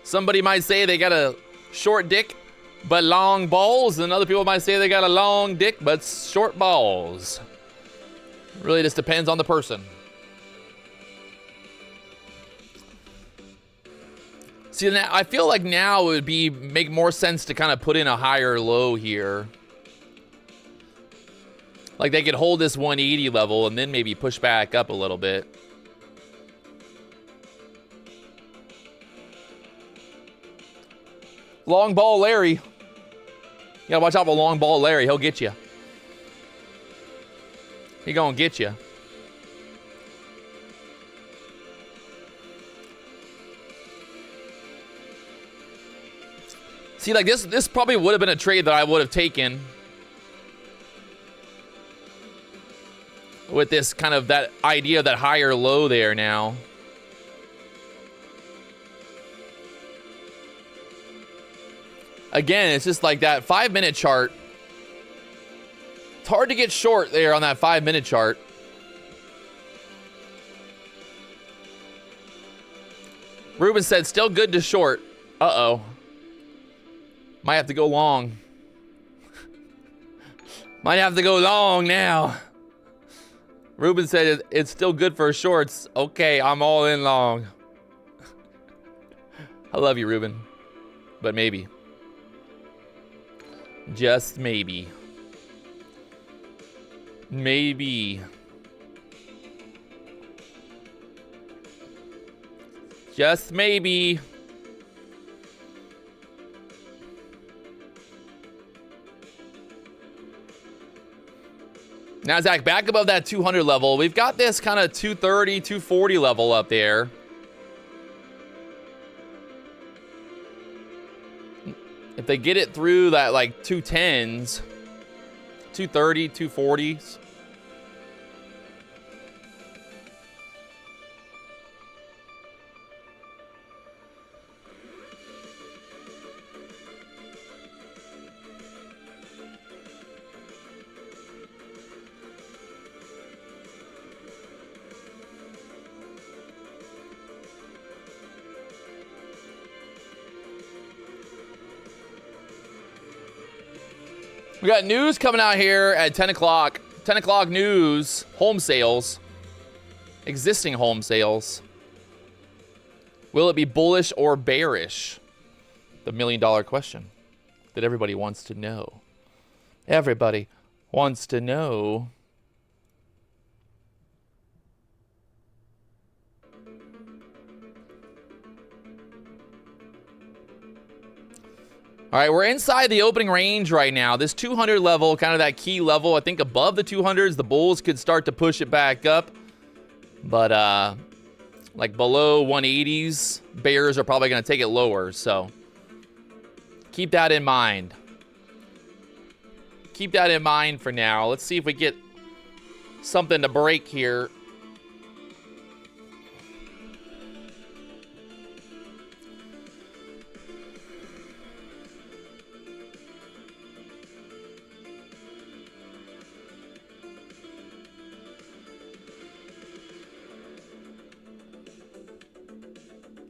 Somebody might say they got a short dick but long balls, and other people might say they got a long dick but short balls. Really just depends on the person. See, now, I feel like now it would make more sense to kind of put in a higher low here. Like they could hold this 180 level and then maybe push back up a little bit. Long ball Larry. You gotta watch out for long ball Larry. He'll get you. He gonna get you. See, like this probably would have been a trade that I would have taken with this kind of that idea of that higher low there now. Again, it's just like that 5-minute chart. It's hard to get short there on that 5-minute chart. Ruben said, still good to short. Uh-oh. Might have to go long. Might have to go long now. Ruben said it's still good for shorts. Okay, I'm all in long. I love you, Ruben. But maybe. Just maybe. Maybe. Just maybe. Nasdaq back above that 200 level. We've got this kind of 230, 240 level up there. If they get it through that like 210s, 230, 240s. We got news coming out here at 10 o'clock. 10 o'clock news. Home sales. Existing home sales. Will it be bullish or bearish? The $1,000,000 question that everybody wants to know. Everybody wants to know. All right, we're inside the opening range right now. This 200 level, kind of that key level. I think above the 200s, the bulls could start to push it back up. But like below 180s, bears are probably going to take it lower. So keep that in mind. Keep that in mind for now. Let's see if we get something to break here.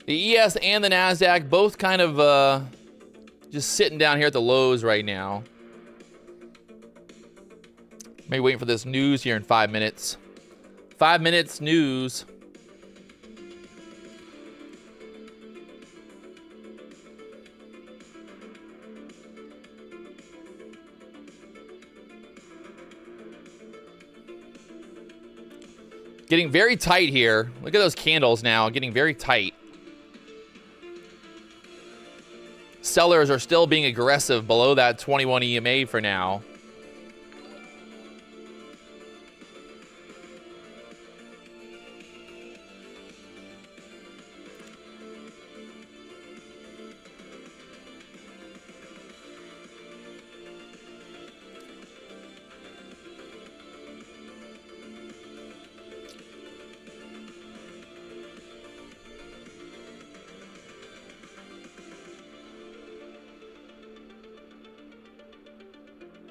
The ES and the Nasdaq both kind of just sitting down here at the lows right now. Maybe waiting for this news here in 5 minutes. 5 minutes news. Getting very tight here. Look at those candles now, getting very tight. Sellers are still being aggressive below that 21 EMA for now.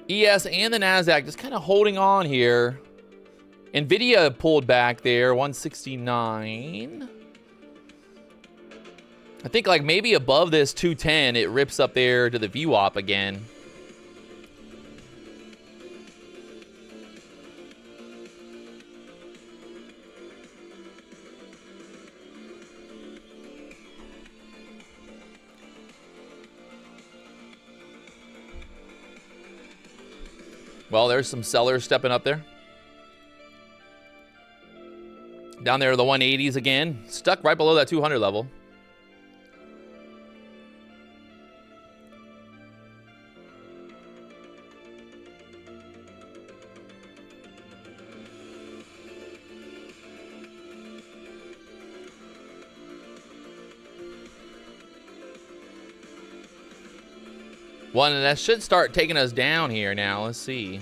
ES and the Nasdaq just kind of holding on here. Nvidia pulled back there, 169. I think like maybe above this 210, it rips up there to the VWAP again. Well, there's some sellers stepping up there. Down there to the 180s again. Stuck right below that 200 level. One, and that should start taking us down here now. Let's see.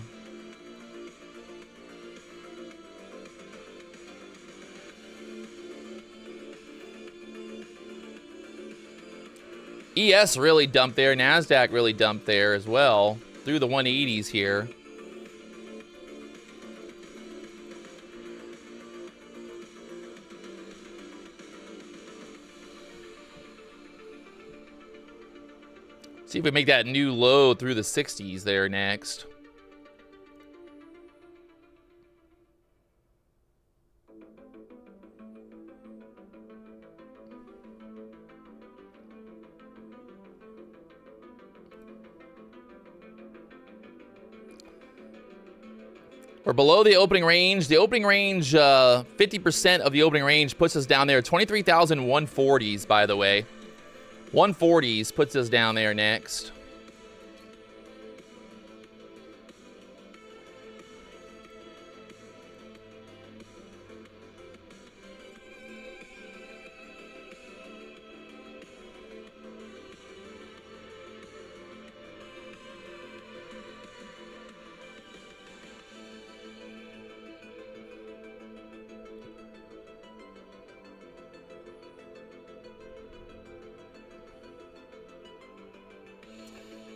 ES really dumped there. Nasdaq really dumped there as well. Through the 180s here. See if we make that new low through the 60s there next. We're below the opening range. The opening range, 50% of the opening range puts us down there. 23,140s, by the way. 140s puts us down there next.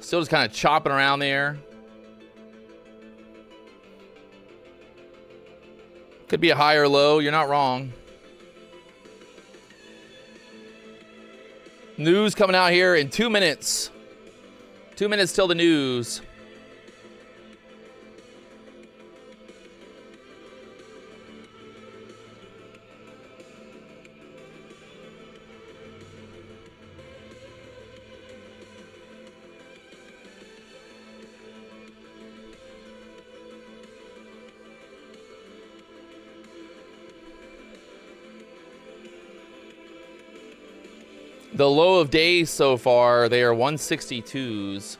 Still just kind of chopping around there. Could be a high or low. You're not wrong. News coming out here in 2 minutes. 2 minutes till the news. The low of days so far, they are 162s.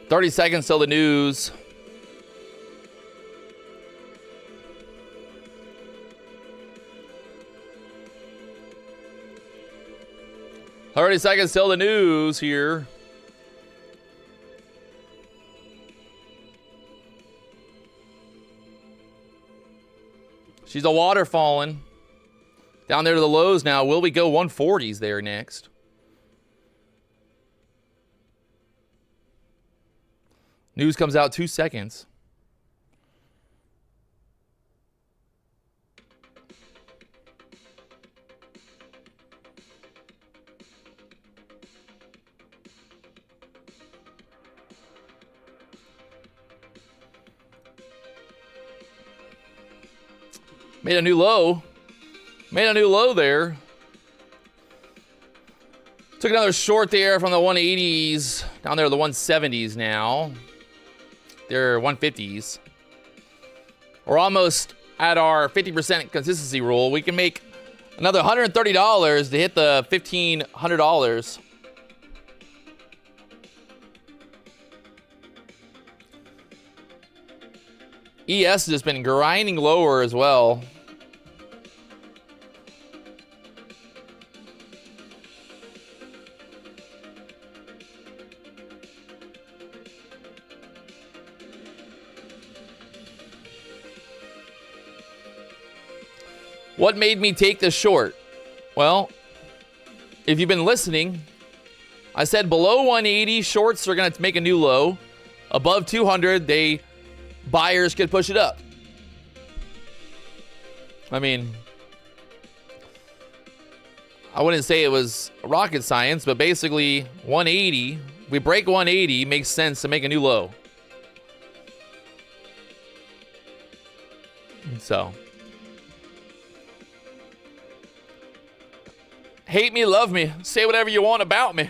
$30 seconds till the news. $30 seconds till the news here. She's a water falling. Down there to the lows now. Will we go 140s there next? News comes out 2 seconds. Made a new low. Made a new low there. Took another short there from the 180s. Down there to the 170s now. They're 150s. We're almost at our 50% consistency rule. We can make another $130 to hit the $1,500. ES has just been grinding lower as well. What made me take this short? Well, if you've been listening, I said below 180, shorts are going to make a new low. Above 200, buyers could push it up. I mean, I wouldn't say it was rocket science, but basically 180, we break 180, makes sense to make a new low. So, hate me, love me, say whatever you want about me.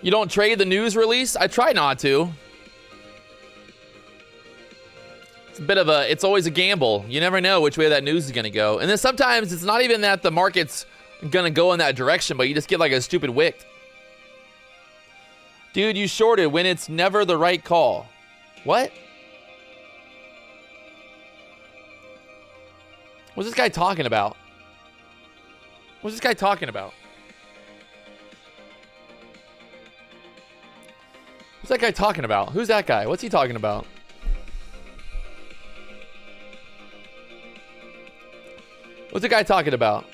You don't trade the news release? I try not to. It's a bit of it's always a gamble. You never know which way that news is going to go. And then sometimes it's not even that the market's going to go in that direction, but you just get like a stupid wick. Dude, you shorted when it's never the right call. What? What's this guy talking about? What's this guy talking about? What's that guy talking about? Who's that guy? What's he talking about? What's the guy talking about?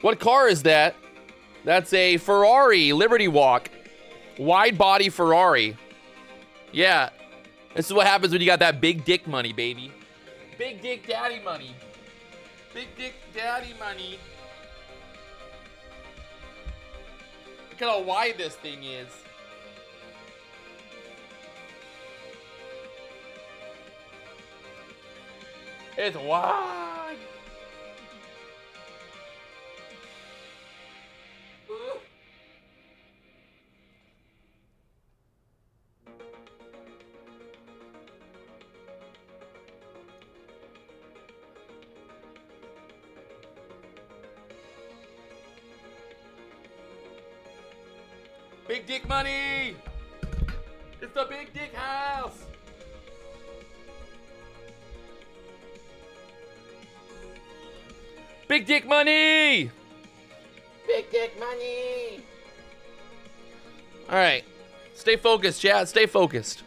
What car is that? That's a Ferrari Liberty Walk. Wide body Ferrari. Yeah. This is what happens when you got that big dick money, baby. Big dick daddy money. Big dick daddy money. Look at how wide this thing is. It's wide. Big dick money. It's the big dick house. Big dick money. Big dick money. All right. Stay focused, chat. Stay focused.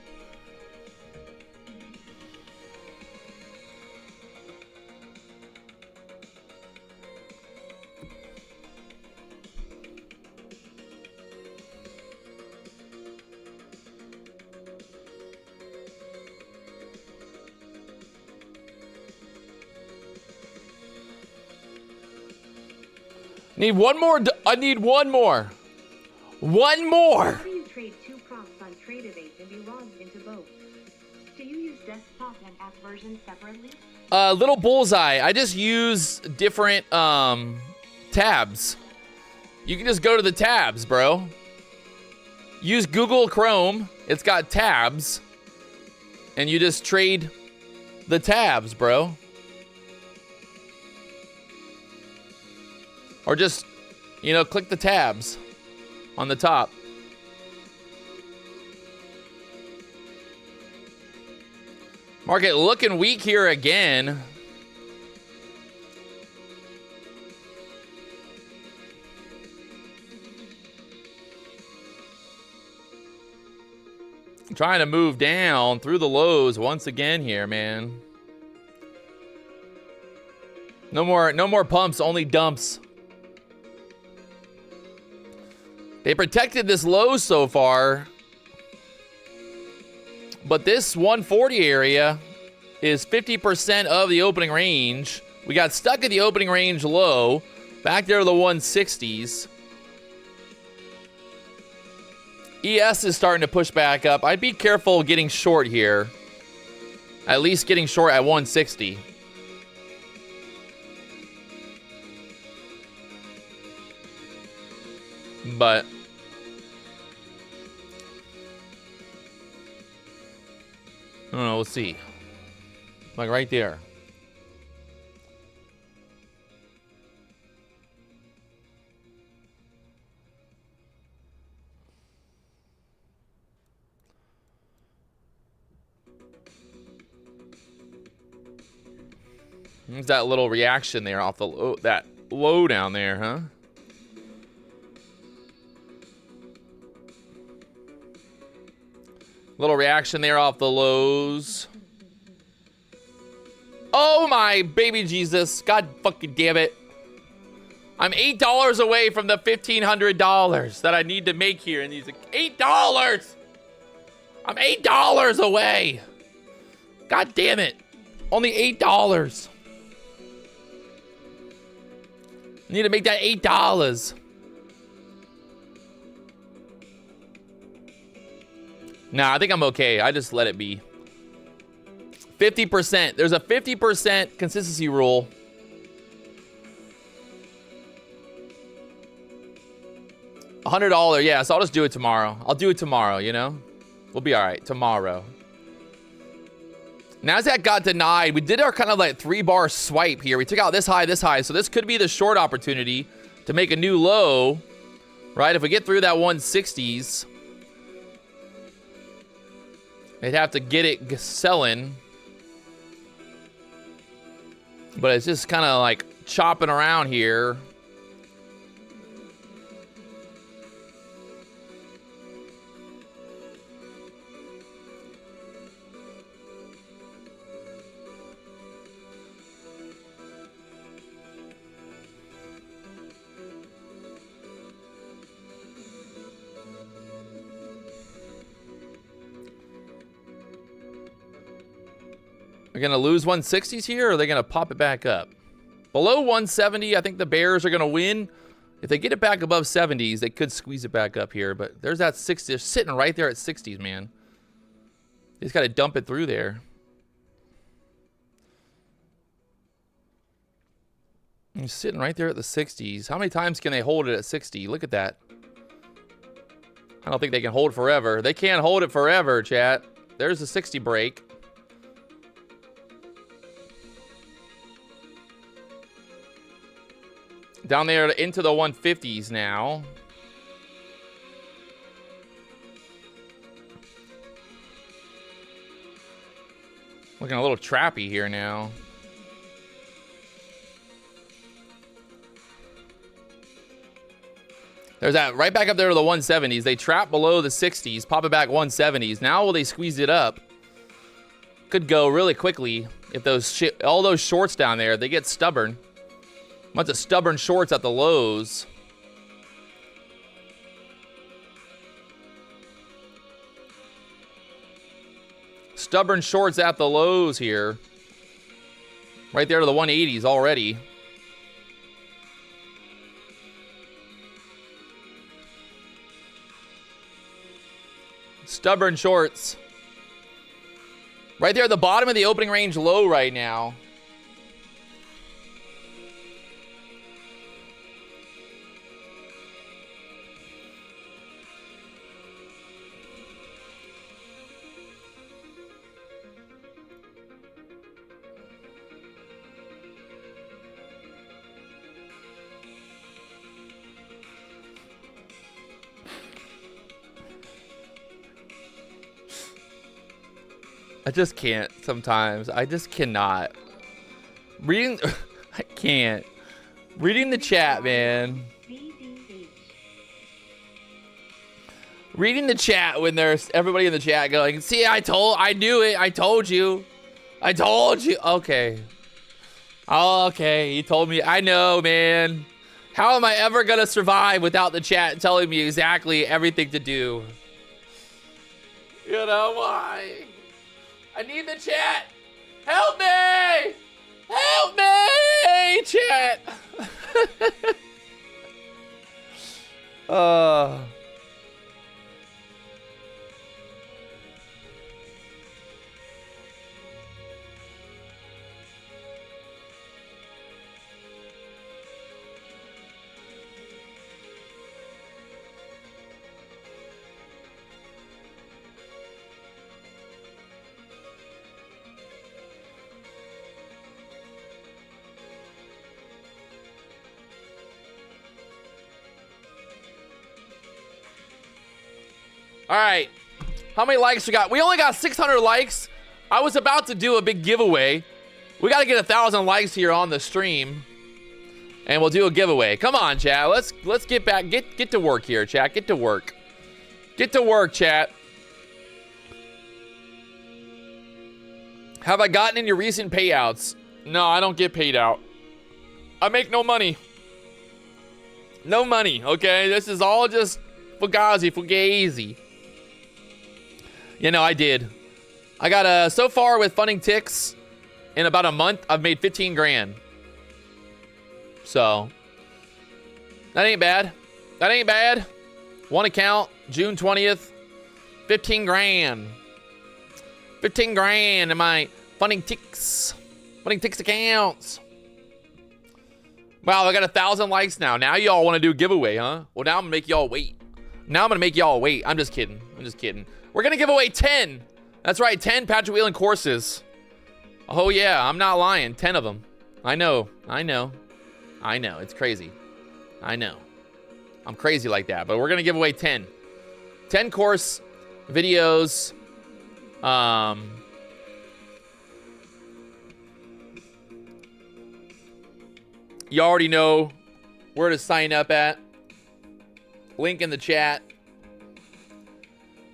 Need one more. I need one more. One more. How do you trade two props on Tradeovate and be logged into both? Do you use desktop and app versions separately? Little bullseye. I just use different tabs. You can just go to the tabs, bro. Use Google Chrome. It's got tabs. And you just trade the tabs, bro. Or just, you know, click the tabs on the top. Market looking weak here again. Trying to move down through the lows once again here, man. No more pumps, only dumps. They protected this low so far, but this 140 area is 50% of the opening range. We got stuck at the opening range low, back there to the 160s. ES is starting to push back up. I'd be careful getting short here. At least getting short at 160. But I don't know, we'll see. Like right there. There's that little reaction there off the low, that low down there, huh? Little reaction there off the lows. Oh my baby Jesus. God fucking damn it. I'm $8 away from the $1,500 that I need to make here in these. $8! I'm $8 away. God damn it. Only $8. I need to make that $8. Nah, I think I'm okay. I just let it be. 50%. There's a 50% consistency rule. $100. Yeah, so I'll just do it tomorrow. I'll do it tomorrow, you know? We'll be all right tomorrow. Nasdaq got denied. We did our kind of like 3-bar swipe here. We took out this high. So this could be the short opportunity to make a new low, right? If we get through that 160s, they'd have to get it selling. But it's just kind of like chopping around here. They're going to lose 160s here, or are they going to pop it back up? Below 170, I think the bears are going to win. If they get it back above 70s, they could squeeze it back up here. But there's that 60. They're sitting right there at 60s, man. They just got to dump it through there. He's sitting right there at the 60s. How many times can they hold it at 60? Look at that. I don't think they can hold it forever. They can't hold it forever, chat. There's a 60 break. Down there into the 150s now. Looking a little trappy here now. There's that right back up there to the 170s. They trap below the 60s, pop it back 170s. Now will they squeeze it up? Could go really quickly if those all those shorts down there, they get stubborn. Bunch of stubborn shorts at the lows. Stubborn shorts at the lows here. Right there to the 180s already. Stubborn shorts. Right there at the bottom of the opening range low right now. I just can't sometimes. I just cannot. Reading... I can't. Reading the chat, man. Reading the chat when there's everybody in the chat going, see, I knew it. I told you. I told you. Okay. Okay, you told me. I know, man. How am I ever going to survive without the chat telling me exactly everything to do? You know why? I need the chat. Help me! Help me, chat. All right, how many likes we got? We only got 600 likes. I was about to do a big giveaway. We got to get 1,000 likes here on the stream, and we'll do a giveaway. Come on, chat. Let's get back. Get to work here, chat. Get to work. Get to work, chat. Have I gotten any recent payouts? No, I don't get paid out. I make no money. No money. Okay, this is all just fugazi. You know, I did. I got so far with funding ticks, in about a month, I've made 15 grand. So, that ain't bad. That ain't bad. One account, June 20th, 15 grand. 15 grand in my funding ticks accounts. Wow, I got 1,000 likes now. Now y'all want to do a giveaway, huh? Well, now I'm gonna make y'all wait. I'm just kidding. We're gonna give away 10. That's right, 10 Patrick Wieland courses. Oh yeah, I'm not lying. 10 of them. I know. It's crazy. I know. I'm crazy like that, but we're gonna give away 10. 10 course videos. You already know where to sign up at. Link in the chat.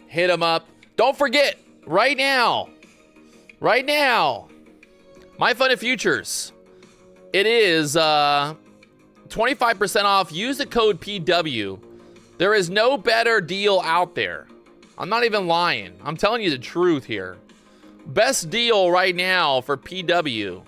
Hit them up. Don't forget, right now, My Funded Futures. It is 25% off. Use the code PW. There is no better deal out there. I'm not even lying. I'm telling you the truth here. Best deal right now for PW,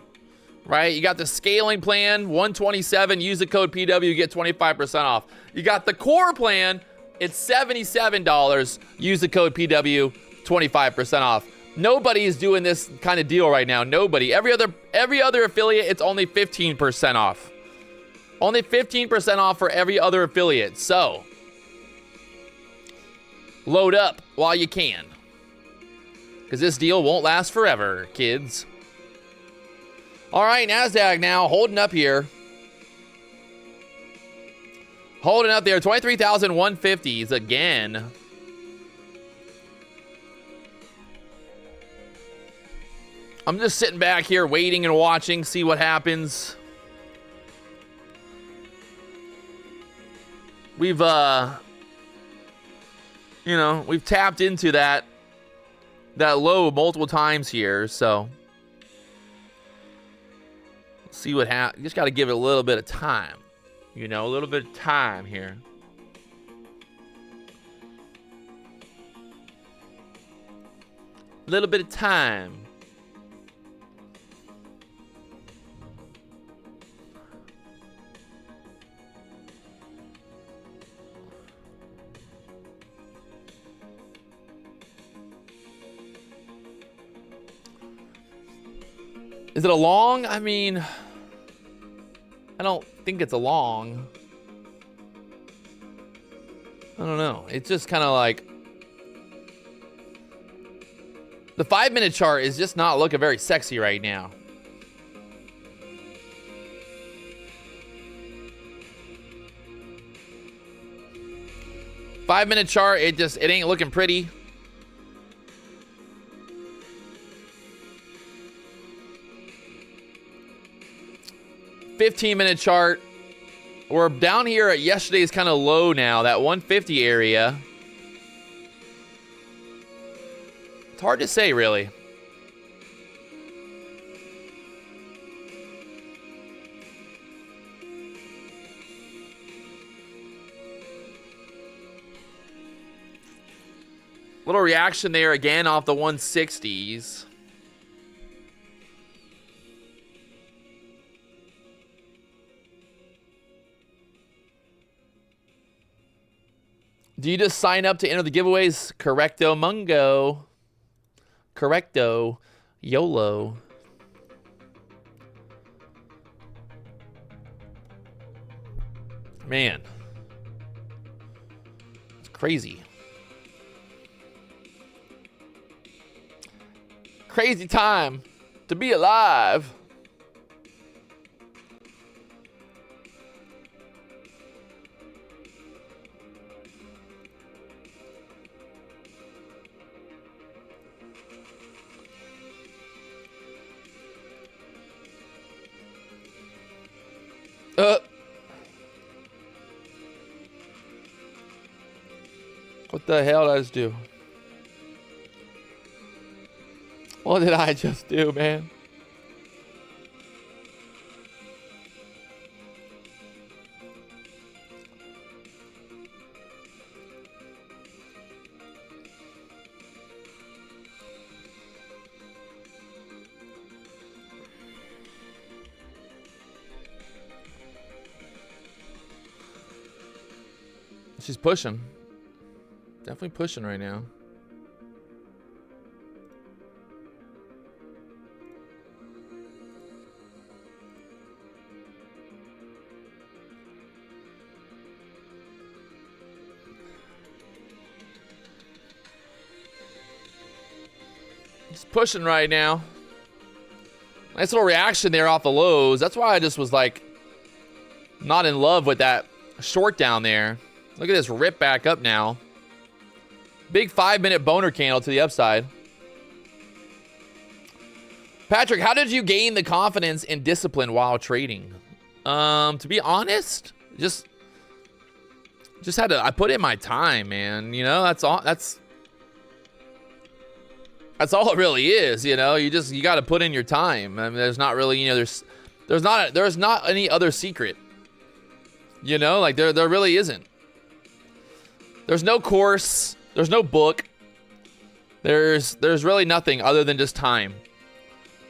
right? You got the scaling plan, 127. Use the code PW, get 25% off. You got the core plan, it's $77. Use the code PW, 25% off. Nobody is doing this kind of deal right now. Nobody. Every other affiliate, it's only 15% off. Only 15% off for every other affiliate. So, load up while you can. Because this deal won't last forever, kids. All right, Nasdaq now holding up here. Holding up there, 23,150s again. I'm just sitting back here waiting and watching, see what happens. We've, we've tapped into that low multiple times here, so let's see what happens. You just got to give it a little bit of time, a little bit of time here. A little bit of time. Is it a long? I mean, I don't think it's a long. I don't know. It's just kind of like the 5-minute chart is just not looking very sexy right now. Five-minute chart, it ain't looking pretty. $15-minute chart. We're down here at yesterday's kind of low now, that 150 area. It's hard to say, really. Little reaction there again off the 160s. Do you just sign up to enter the giveaways? Correcto Mungo. Correcto. YOLO. Man. It's crazy. Crazy time to be alive. What the hell did I just do? What did I just do, man? She's pushing. Definitely pushing right now. Just pushing right now. Nice little reaction there off the lows. That's why I just was like not in love with that short down there. Look at this rip back up now. Big 5-minute boner candle to the upside. Patrick, how did you gain the confidence and discipline while trading? To be honest, just had to, I put in my time, man. That's all it really is, you got to put in your time. I mean, there's not really, there's not any other secret. Like there really isn't. There's no course. There's no book. There's really nothing other than just time.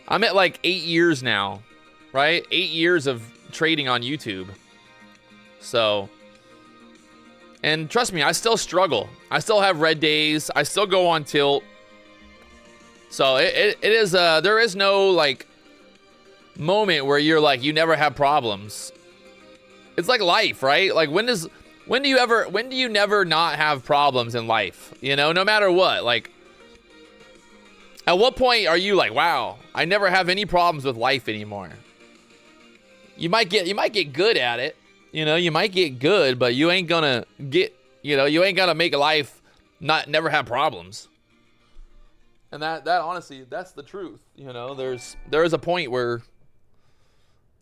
I'm at like 8 years now, right? 8 years of trading on YouTube. So, and trust me, I still struggle. I still have red days. I still go on tilt. So it is, there is no like moment where you're like, you never have problems. It's like life, right? Like when do you never not have problems in life? You know, no matter what, like, at what point are you like, wow, I never have any problems with life anymore? You might get good at it. You know, you might get good, but you ain't gonna get, you know, you ain't gonna make life never have problems. And that honestly, that's the truth. You know, there is a point where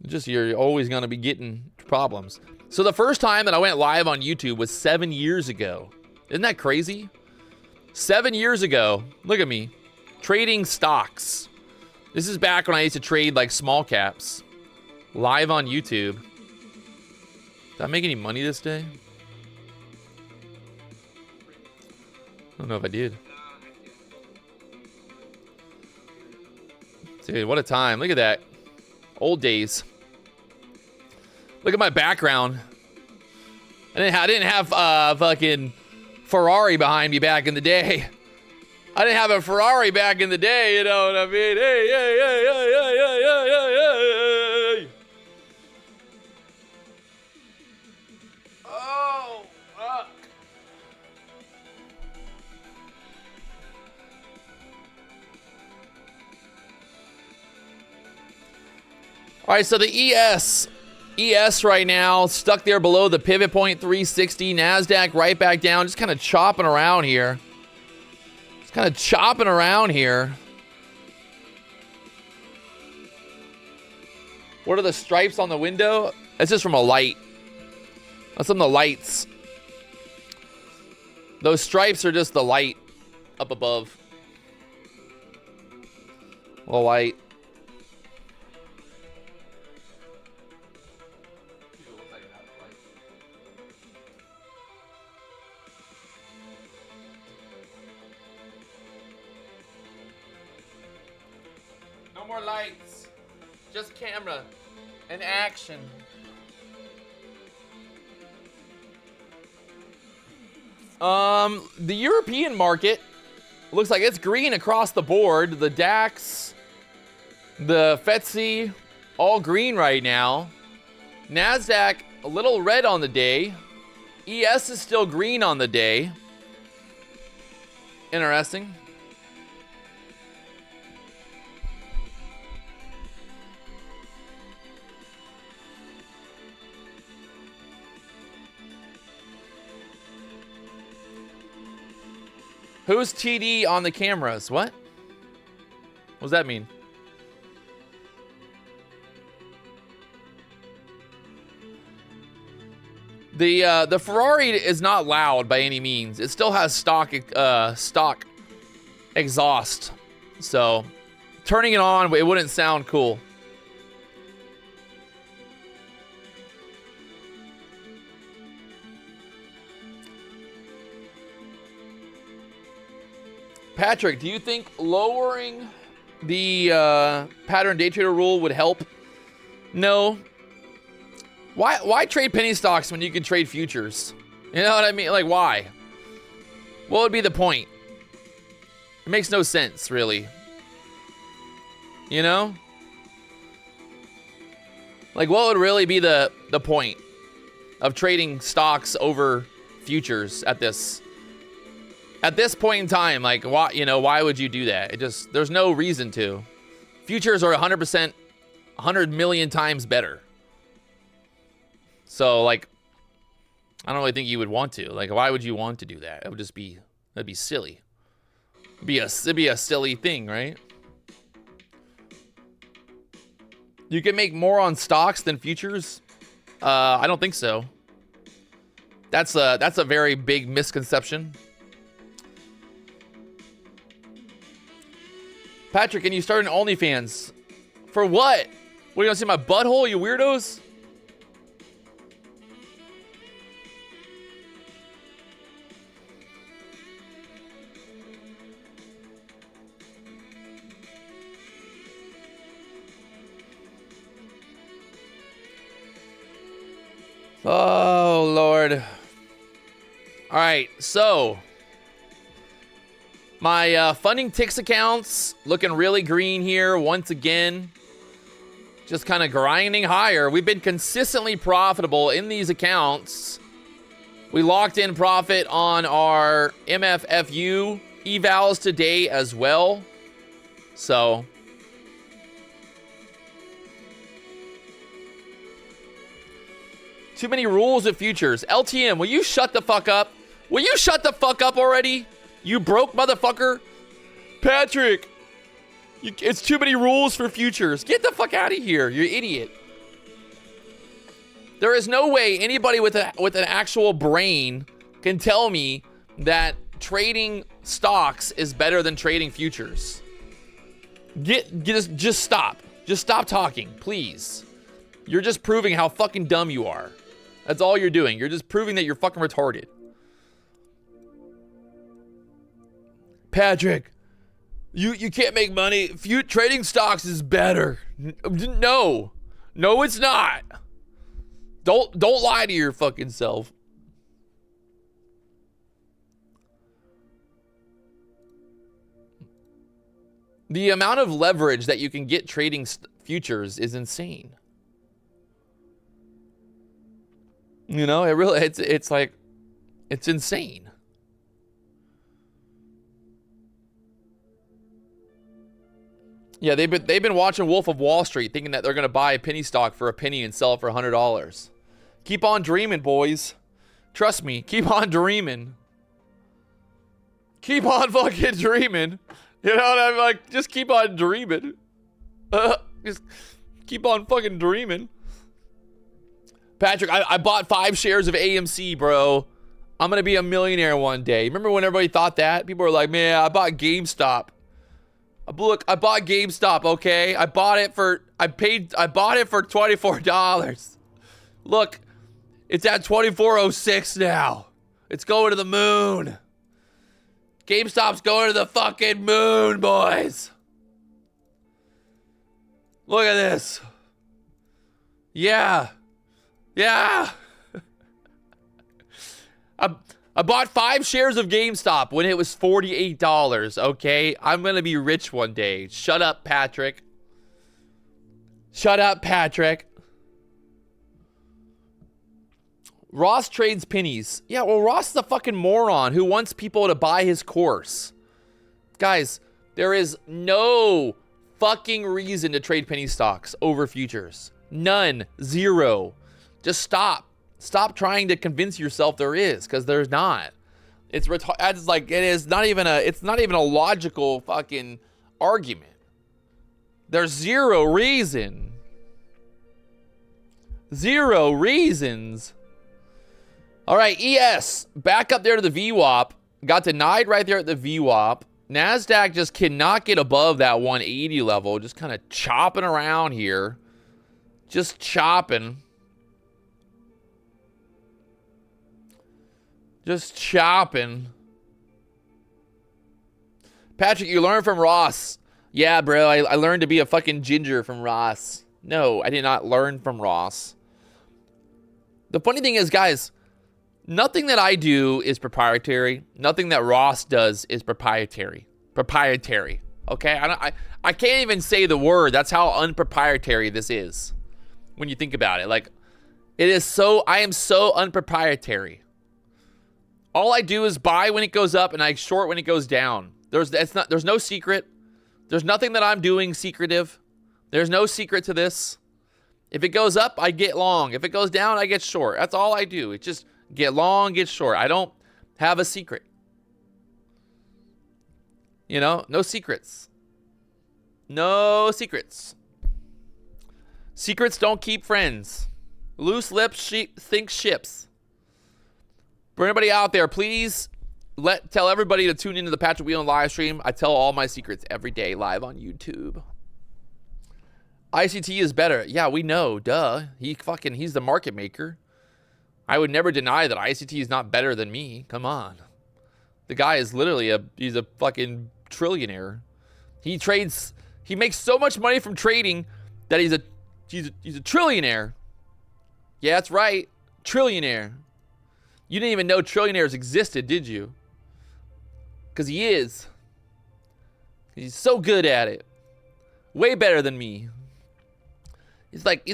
just you're always gonna be getting problems. So the first time that I went live on YouTube was 7 years ago. Isn't that crazy? 7 years ago. Look at me. Trading stocks. This is back when I used to trade like small caps. Live on YouTube. Did I make any money this day? I don't know if I did. Dude, what a time. Look at that. Old days. Look at my background. I didn't have fucking Ferrari behind me back in the day. I didn't have a Ferrari back in the day, you know what I mean? Hey, hey, hey, hey, hey, hey, hey, hey, hey. Oh, fuck. All right, so the ES right now, stuck there below the pivot point 360. Nasdaq right back down, just kind of chopping around here. Kind of chopping around here. What are the stripes on the window? It's just from a light. That's from the lights. Those stripes are just the light up above. A little light. No more lights, just camera and action. The European market looks like it's green across the board. The DAX, the FTSE, all green right now. Nasdaq, a little red on the day. ES is still green on the day. Interesting. Who's TD on the cameras? What? What does that mean? The Ferrari is not loud by any means. It still has stock exhaust. So turning it on, it wouldn't sound cool. Patrick, do you think lowering the pattern day trader rule would help? No. Why trade penny stocks when you can trade futures? You know what I mean? Like, why? What would be the point? It makes no sense, really. You know? Like, what would really be the point of trading stocks over futures at this point in time? Like, why would you do that? There's no reason to. Futures are 100%, 100 million times better. So, like, I don't really think you would want to. Like, why would you want to do that? That'd be silly. It'd be a silly thing, right? You can make more on stocks than futures? I don't think so. That's a very big misconception. Patrick, can you start an OnlyFans? For what? What, are you gonna see my butthole, you weirdos? Oh, Lord. All right, so my funding ticks accounts looking really green here once again. Just kind of grinding higher. We've been consistently profitable in these accounts. We locked in profit on our MFFU evals today as well. So too many rules of futures. LTM, will you shut the fuck up? Will you shut the fuck up already? You broke motherfucker. Patrick, it's too many rules for futures. Get the fuck out of here, you idiot. There is no way anybody with an actual brain can tell me that trading stocks is better than trading futures. Just stop. Just stop talking, please. You're just proving how fucking dumb you are. That's all you're doing. You're just proving that you're fucking retarded. Patrick, you can't make money. Trading stocks is better. No, it's not. Don't lie to your fucking self. The amount of leverage that you can get trading futures is insane. You know, it's like, it's insane. Yeah, they've been watching Wolf of Wall Street, thinking that they're gonna buy a penny stock for a penny and sell it for $100. Keep on dreaming, boys. Trust me, keep on dreaming. Keep on fucking dreaming. You know what I'm like? Just keep on dreaming. Just keep on fucking dreaming. Patrick, I bought 5 shares of AMC, bro. I'm gonna be a millionaire one day. Remember when everybody thought that? People were like, man, I bought GameStop. Look, I bought GameStop, okay? I bought it for $24. Look, it's at $24.06 now. It's going to the moon. GameStop's going to the fucking moon, boys. Look at this. Yeah. I bought 5 shares of GameStop when it was $48, okay? I'm going to be rich one day. Shut up, Patrick. Shut up, Patrick. Ross trades pennies. Yeah, well, Ross is a fucking moron who wants people to buy his course. Guys, there is no fucking reason to trade penny stocks over futures. None. Zero. Just stop. Stop trying to convince yourself there is, because there's not. It's like it's not even a logical fucking argument. There's zero reason. Zero reasons. All right, ES back up there to the VWAP. Got denied right there at the VWAP. Nasdaq just cannot get above that 180 level. Just kind of chopping around here. Just chopping. Just chopping. Patrick, you learned from Ross. Yeah, bro, I learned to be a fucking ginger from Ross. No, I did not learn from Ross. The funny thing is, guys, nothing that I do is proprietary. Nothing that Ross does is proprietary. Proprietary. Okay? I can't even say the word. That's how unproprietary this is. When you think about it. Like, I am so unproprietary. All I do is buy when it goes up and I short when it goes down. There's no secret. There's nothing that I'm doing secretive. There's no secret to this. If it goes up, I get long. If it goes down, I get short. That's all I do. It's just get long, get short. I don't have a secret. You know, no secrets. No secrets. Secrets don't keep friends. Loose lips sink ships. For anybody out there, please tell everybody to tune into the Patrick Wieland live stream. I tell all my secrets every day live on YouTube. ICT is better. Yeah, we know. Duh. He's the market maker. I would never deny that ICT is not better than me. Come on. The guy is literally he's a fucking trillionaire. He makes so much money from trading that he's a trillionaire. Yeah, that's right. Trillionaire. You didn't even know trillionaires existed, did you? Because he is. He's so good at it. Way better than me. He's like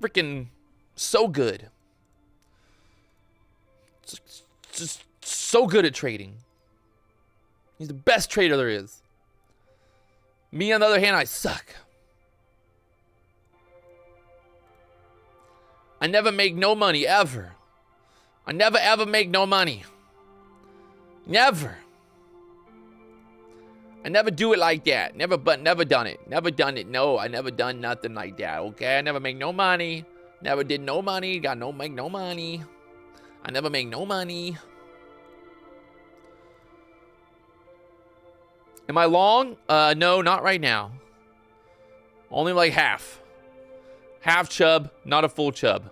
freaking so good. Just so good at trading. He's the best trader there is. Me, on the other hand, I suck. I never make no money, ever. I never, ever make no money. Never. I never do it like that. Never done it. Never done it. No, I never done nothing like that, okay? I never make no money. Never did no money. Make no money. I never make no money. Am I long? No, not right now. Only like half. Half chub, not a full chub.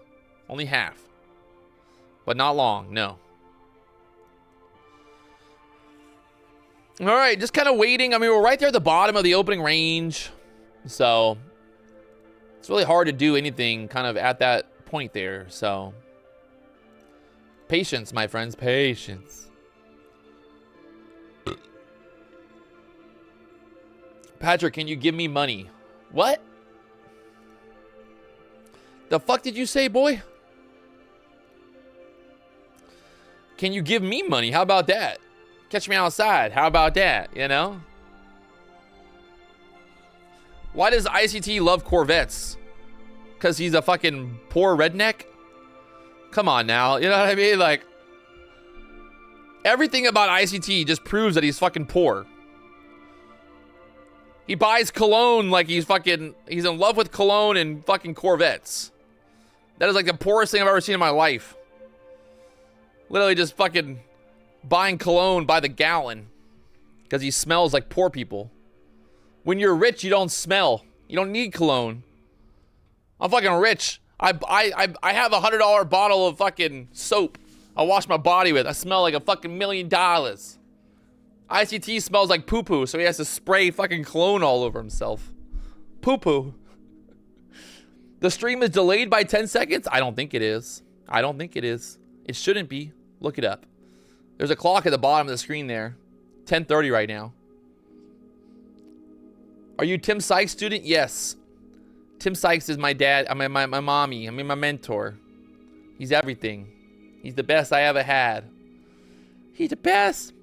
Only half. But not long, no. All right, just kind of waiting. I mean, we're right there at the bottom of the opening range. So it's really hard to do anything kind of at that point there. So patience, my friends, patience. Patrick, can you give me money? What? The fuck did you say, boy? Can you give me money? How about that? Catch me outside. How about that? You know? Why does ICT love Corvettes? Because he's a fucking poor redneck? Come on now. You know what I mean? Like, everything about ICT just proves that he's fucking poor. He buys cologne like he's in love with cologne and fucking Corvettes. That is like the poorest thing I've ever seen in my life. Literally just fucking buying cologne by the gallon because he smells like poor people. When you're rich, you don't smell. You don't need cologne. I'm fucking rich. I have a $100 bottle of fucking soap I wash my body with. I smell like a fucking $1 million. ICT smells like poo-poo, so he has to spray fucking cologne all over himself. Poo-poo. The stream is delayed by 10 seconds? I don't think it is. I don't think it is. It shouldn't be. Look it up. There's a clock at the bottom of the screen there. 10:30 right now. Are you Tim Sykes' student? Yes. Tim Sykes is my dad. I mean, my mommy. I mean, my mentor. He's everything. He's the best I ever had. He's the best.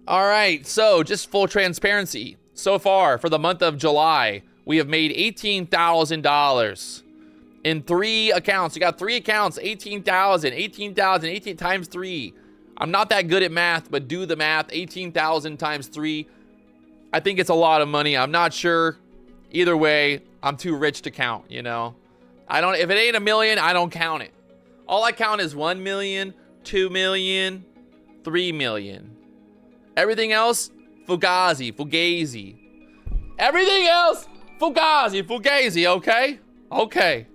All right, so just full transparency. So far, for the month of July, we have made $18,000 in 3 accounts. We got 3 accounts, 18,000, 18 times 3. I'm not that good at math, but do the math. 18,000 times 3. I think it's a lot of money. I'm not sure. Either way, I'm too rich to count, you know? If it ain't $1 million, I don't count it. All I count is 1 million, 2 million, 3 million. Everything else, fugazi. Everything else, fugazi, okay? Okay.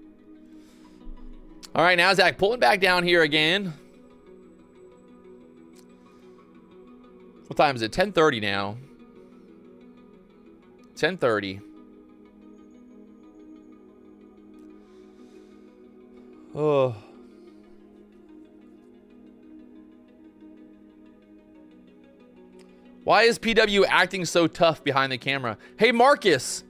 All right, Nasdaq pulling back down here again. What time is it? 10:30 now. 10:30. Oh. Why is PW acting so tough behind the camera? Hey, Marcus,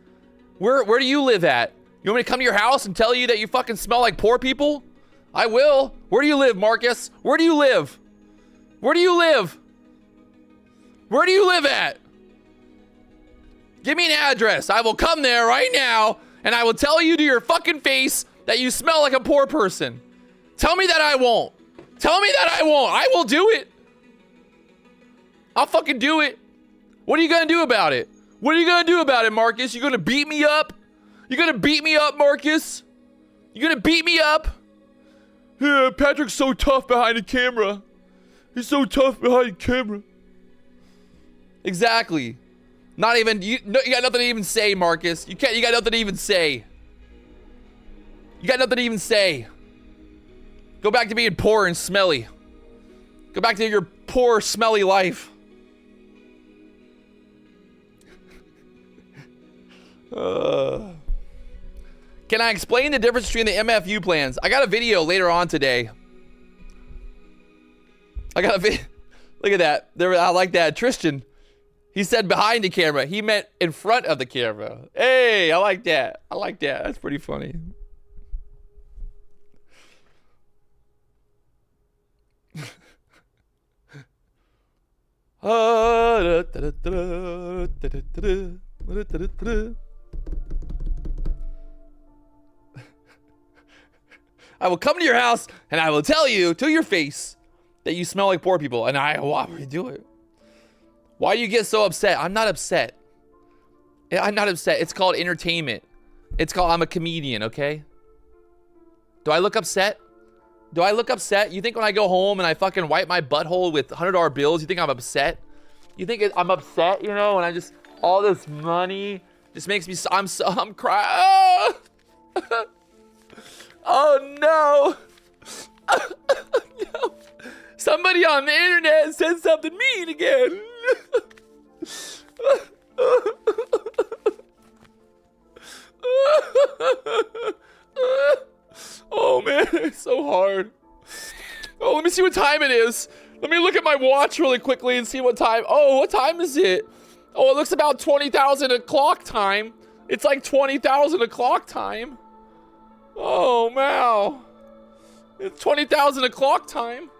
where do you live at? You want me to come to your house and tell you that you fucking smell like poor people? I will. Where do you live, Marcus? Where do you live? Where do you live? Where do you live at? Give me an address. I will come there right now, and I will tell you to your fucking face that you smell like a poor person. Tell me that I won't. Tell me that I won't. I will do it. I'll fucking do it. What are you gonna do about it? What are you gonna do about it, Marcus? You gonna beat me up? You gonna beat me up, Marcus? You gonna beat me up? Yeah, Patrick's so tough behind the camera. He's so tough behind the camera. Exactly. Not even, you got nothing to even say, Marcus. You got nothing to even say. You got nothing to even say. Go back to being poor and smelly. Go back to your poor, smelly life. Can I explain the difference between the MFU plans? I got a video later on today. I got a video. Look at that. I like that. Tristan. He said behind the camera. He meant in front of the camera. Hey, I like that. I like that. That's pretty funny. I will come to your house and I will tell you to your face that you smell like poor people. And why would you do it? Why do you get so upset? I'm not upset. I'm not upset. It's called entertainment. It's called, I'm a comedian, okay? Do I look upset? Do I look upset? You think when I go home and I fucking wipe my butthole with $100 bills, you think I'm upset? You think I'm upset, you know, and I just, all this money just makes me, I'm crying. Oh no. No. Somebody on the internet said something mean again. Oh man, it's so hard. Oh, let me see what time it is. Let me look at my watch really quickly and see what time. Oh, what time is it? Oh, it looks about 20,000 o'clock time. It's like 20,000 o'clock time. Oh, wow. It's 20,000 o'clock time.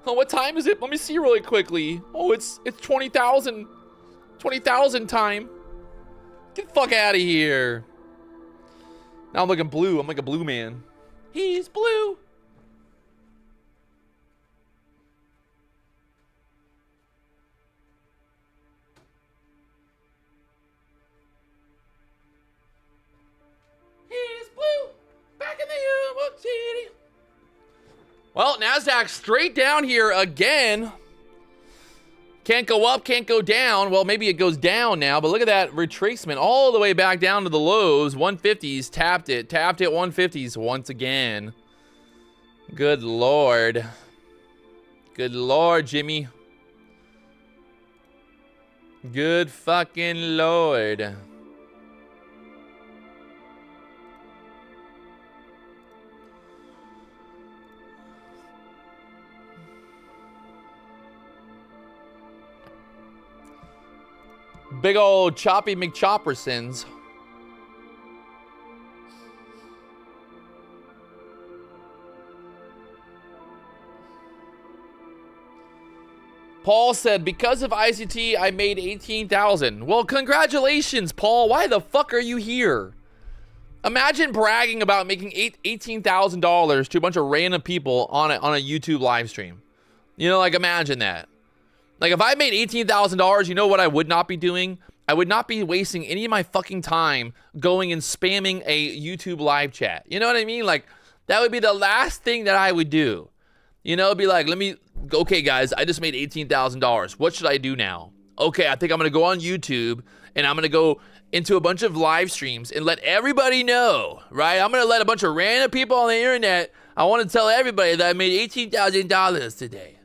Oh, what time is it? Let me see really quickly. Oh, it's 20,000 time. Get the fuck out of here. Now I'm looking blue. I'm like a blue man. He's blue. He's blue. Back in the York City. Well, Nasdaq straight down here again. Can't go up, can't go down. Well, maybe it goes down now, but look at that retracement all the way back down to the lows. 150s, tapped it 150s once again. Good Lord. Good Lord, Jimmy. Good fucking Lord. Big old Choppy McChoppersons. Paul said, because of ICT, I made 18,000. Well, congratulations, Paul. Why the fuck are you here? Imagine bragging about making $18,000 to a bunch of random people on a YouTube live stream. You know, like imagine that. Like if I made $18,000, you know what I would not be doing? I would not be wasting any of my fucking time going and spamming a YouTube live chat. You know what I mean? Like that would be the last thing that I would do. You know, it'd be like, okay guys, I just made $18,000. What should I do now? Okay, I think I'm gonna go on YouTube and I'm gonna go into a bunch of live streams and let everybody know, right? I'm gonna let a bunch of random people on the internet, I wanna tell everybody that I made $18,000 today.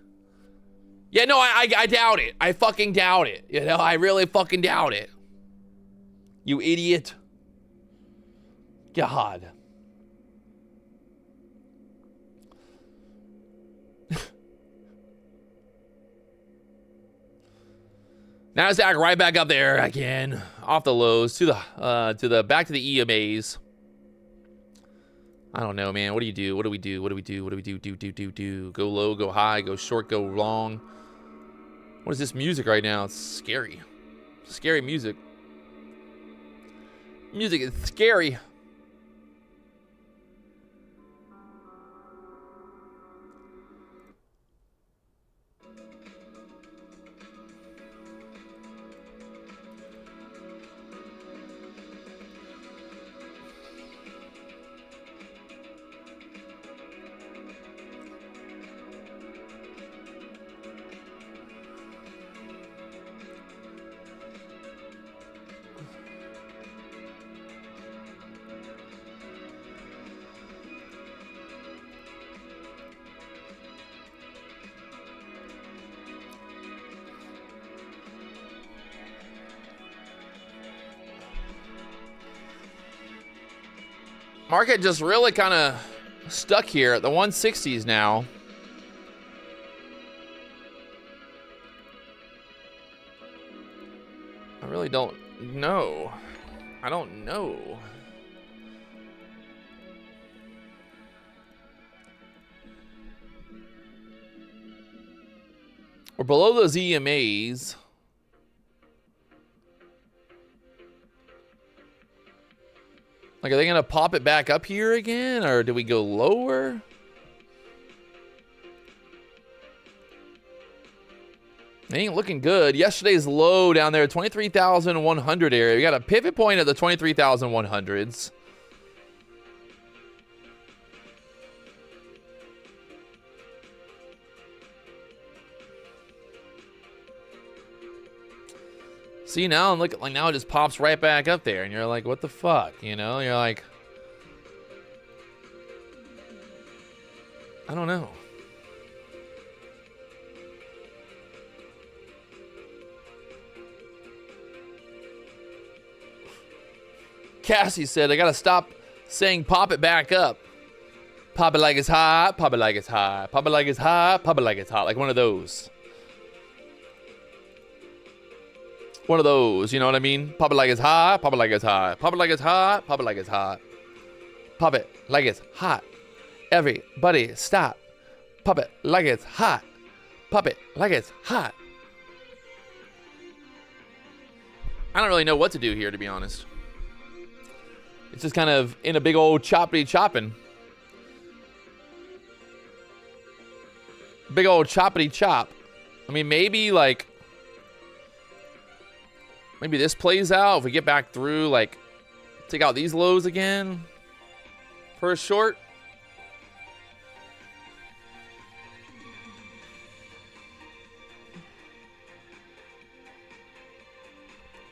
Yeah, no, I doubt it. I fucking doubt it. You know, I really fucking doubt it. You idiot. God. Nasdaq right back up there again, off the lows to the back to the EMAs. I don't know, man. What do you do? What do we do? What do we do? What do we do? Do. Go low, go high, go short, go long. What is this music right now? It's scary. Scary music. Music is scary. Market just really kind of stuck here at the 160s now. I really don't know. I don't know. We're below those EMAs. Like, are they going to pop it back up here again? Or do we go lower? It ain't looking good. Yesterday's low down there, 23,100 area. We got a pivot point at the 23,100s. See, now, and look, like, now it just pops right back up there, and you're like, what the fuck, you know? You're like, I don't know. Cassie said, I gotta stop saying pop it back up. Pop it like it's hot, pop it like it's hot, pop it like it's hot, pop it like it's hot. Like one of those. One of those, you know what I mean? Pop it like it's hot, pop it like it's hot, pop it like it's hot, pop it like it's hot. Pop it like it's hot. Everybody stop. Pop it like it's hot. Pop it like it's hot. I don't really know what to do here, to be honest. It's just kind of in a big old choppity chopping. Big old choppity chop. I mean, maybe like, maybe this plays out. If we get back through, like, take out these lows again for a short.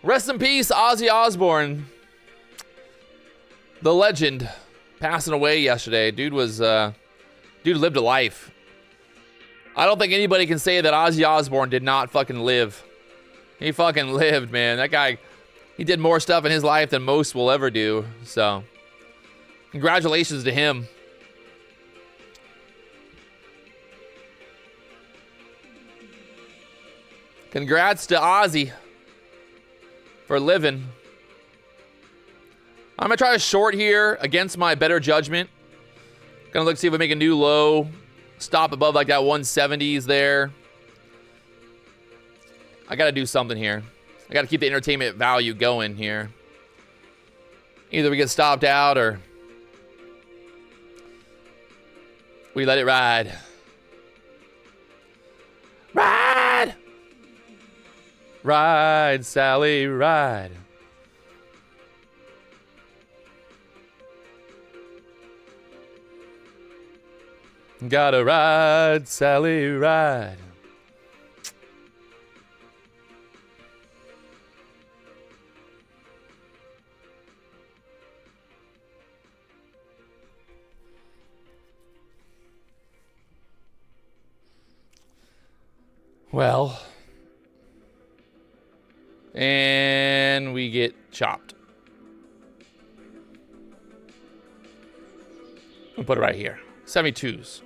Rest in peace, Ozzy Osbourne. The legend, passing away yesterday. Dude lived a life. I don't think anybody can say that Ozzy Osbourne did not fucking live. He fucking lived, man. That guy, he did more stuff in his life than most will ever do. So, congratulations to him. Congrats to Ozzy for living. I'm going to try to short here against my better judgment. Going to look, see if we make a new low. Stop above like that 170s there. I got to do something here. I got to keep the entertainment value going here. Either we get stopped out or we let it ride. Ride! Ride, Sally, ride. Gotta ride, Sally, ride. Well, and we get chopped. We'll put it right here. 72s.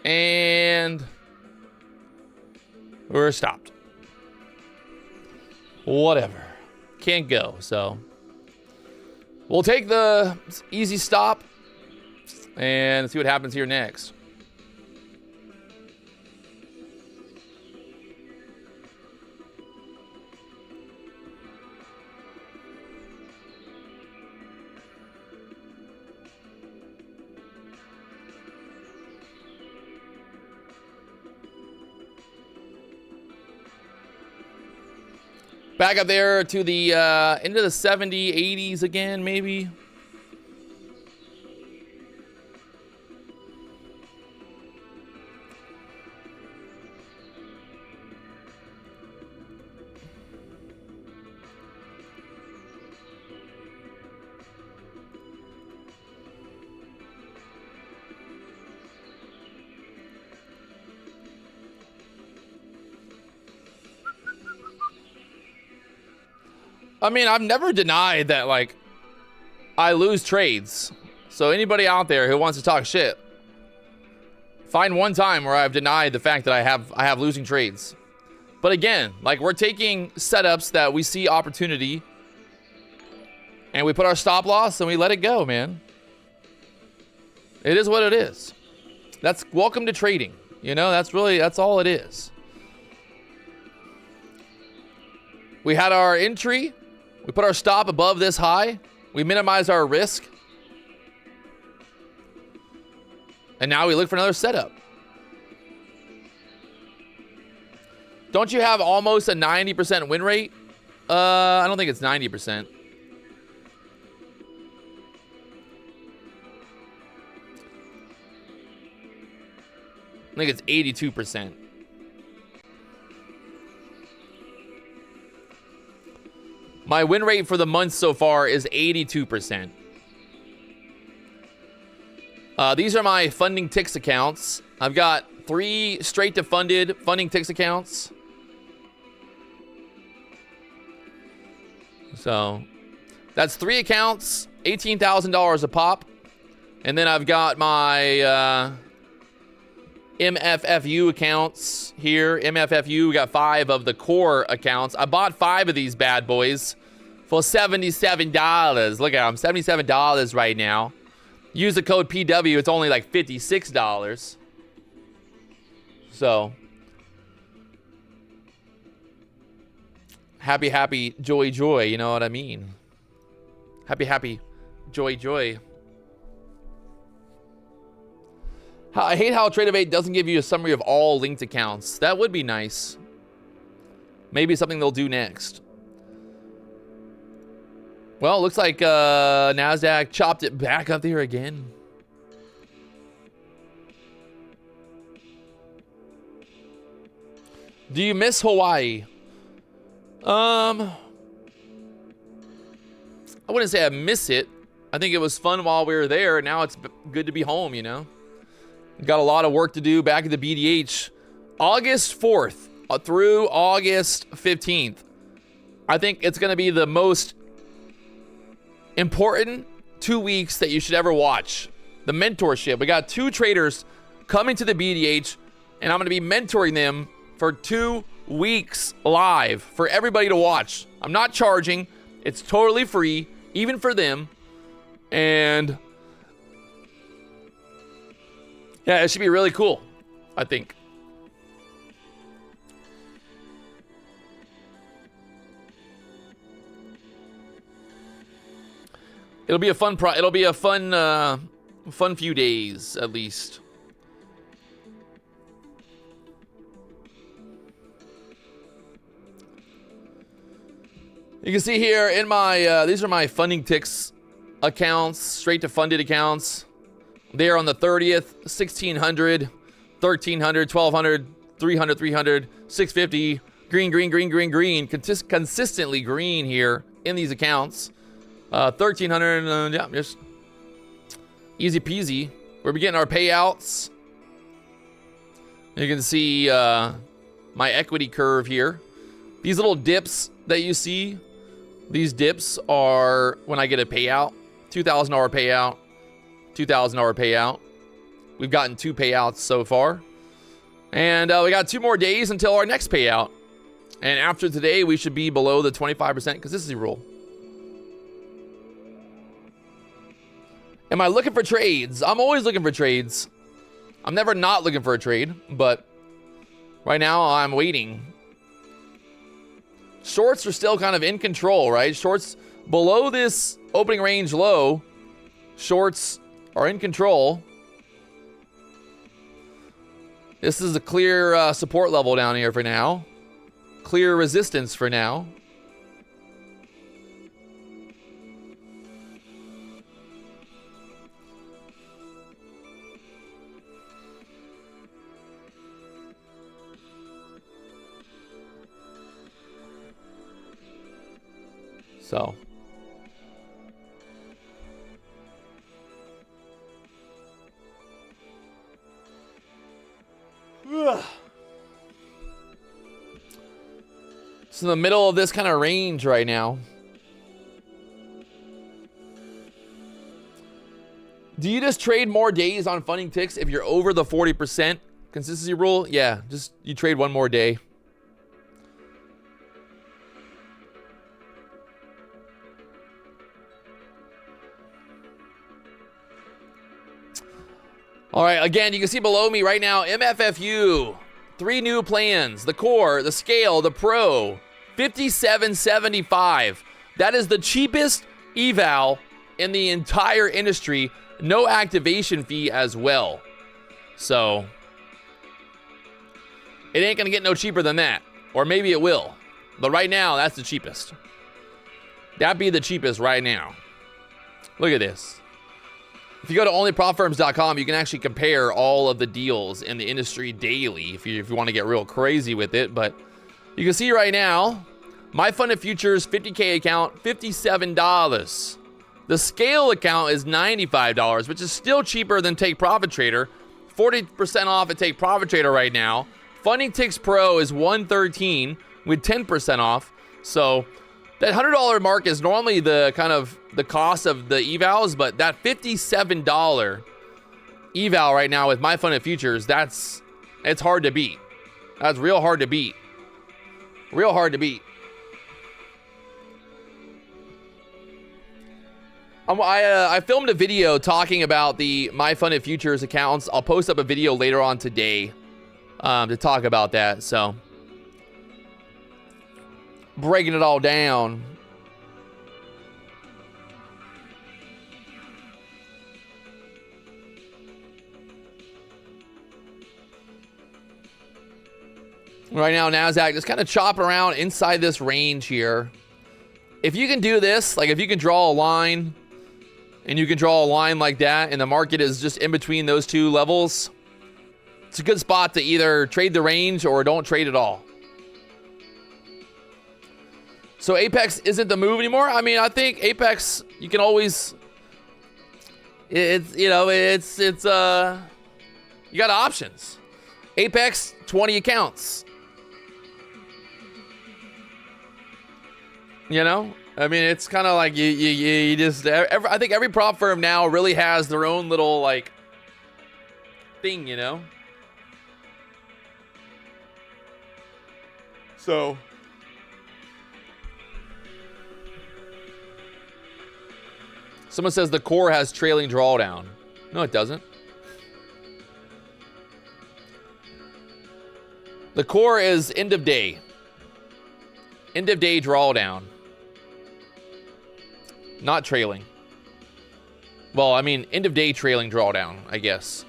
And we're stopped. Whatever. Can't go, so we'll take the easy stop and see what happens here next. Back up there to the into the 70s, 80s again, maybe. I mean, I've never denied that, like, I lose trades. So anybody out there who wants to talk shit, find one time where I've denied the fact that I have losing trades. But again, like, we're taking setups that we see opportunity, and we put our stop loss and we let it go, man. It is what it is. That's welcome to trading. You know, that's all it is. We had our entry. We put our stop above this high. We minimize our risk. And now we look for another setup. Don't you have almost a 90% win rate? I don't think it's 90%. I think it's 82%. My win rate for the month so far is 82%. These are my funding ticks accounts. I've got 3 straight to funded funding ticks accounts. So that's 3 accounts, $18,000 a pop. And then I've got my MFFU accounts here. MFFU, we got 5 of the core accounts. I bought 5 of these bad boys for $77. Look at them, $77 right now. Use the code PW, it's only like $56. So happy, happy, joy, joy, you know what I mean? Happy, happy, joy, joy. I hate how Tradeovate doesn't give you a summary of all linked accounts. That would be nice. Maybe something they'll do next. Well, it looks like Nasdaq chopped it back up there again. Do you miss Hawaii? I wouldn't say I miss it. I think it was fun while we were there. Now it's good to be home, you know? Got a lot of work to do back at the BDH. August 4th through August 15th. I think it's going to be the most important 2 weeks that you should ever watch. The mentorship. We got 2 traders coming to the BDH, and I'm going to be mentoring them for 2 weeks live for everybody to watch. I'm not charging. It's totally free, even for them. And yeah, it should be really cool, I think. It'll be a fun fun few days at least. You can see here in my these are my funding ticks accounts, straight to funded accounts. There on the 30th, 1600, 1300, 1200, 300, 300, 650, green, green, green, green, green, consistently green here in these accounts. 1300, yeah, just easy peasy. We're getting our payouts. You can see my equity curve here. These little dips that you see, these dips are when I get a payout, $2,000 payout. $2,000 payout. We've gotten 2 payouts so far. And we got 2 more days until our next payout. And after today, we should be below the 25% consistency rule. Am I looking for trades? I'm always looking for trades. I'm never not looking for a trade, but right now I'm waiting. Shorts are still kind of in control, right? Shorts below this opening range low. Shorts are in control. This is a clear support level down here for now. Clear resistance for now. So it's in the middle of this kind of range right now. Do you just trade more days on funding ticks if you're over the 40% consistency rule? Yeah, just you trade one more day. All right, again, you can see below me right now, MFFU, 3 new plans, the core, the scale, the pro, $57.75. That is the cheapest eval in the entire industry. No activation fee as well. So, it ain't gonna get no cheaper than that. Or maybe it will. But right now, that's the cheapest. That'd be the cheapest right now. Look at this. If you go to onlyprofirms.com, you can actually compare all of the deals in the industry daily if you want to get real crazy with it. But you can see right now, my funded futures 50K account, $57. The scale account is $95, which is still cheaper than Take Profit Trader. 40% off at Take Profit Trader right now. Funding Ticks Pro is $113 with 10% off. So that $100 mark is normally the kind of the cost of the evals, but that $57 eval right now with my funded futures, it's hard to beat. That's real hard to beat. Real hard to beat. I filmed a video talking about the My Funded Futures accounts. I'll post up a video later on today to talk about that. So, breaking it all down. Right now, Nasdaq just kind of chopping around inside this range here. If you can do this, like if you can draw a line, and you can draw a line like that, and the market is just in between those two levels, it's a good spot to either trade the range or don't trade at all. So Apex isn't the move anymore. I mean, I think Apex, you can always, you got options. Apex, 20 accounts. You know, I mean, it's kind of like you just, I think every prop firm now really has their own little like thing, you know? So someone says the core has trailing drawdown. No, it doesn't. The core is end of day. End of day drawdown. Not trailing. Well, I mean, end of day trailing drawdown, I guess.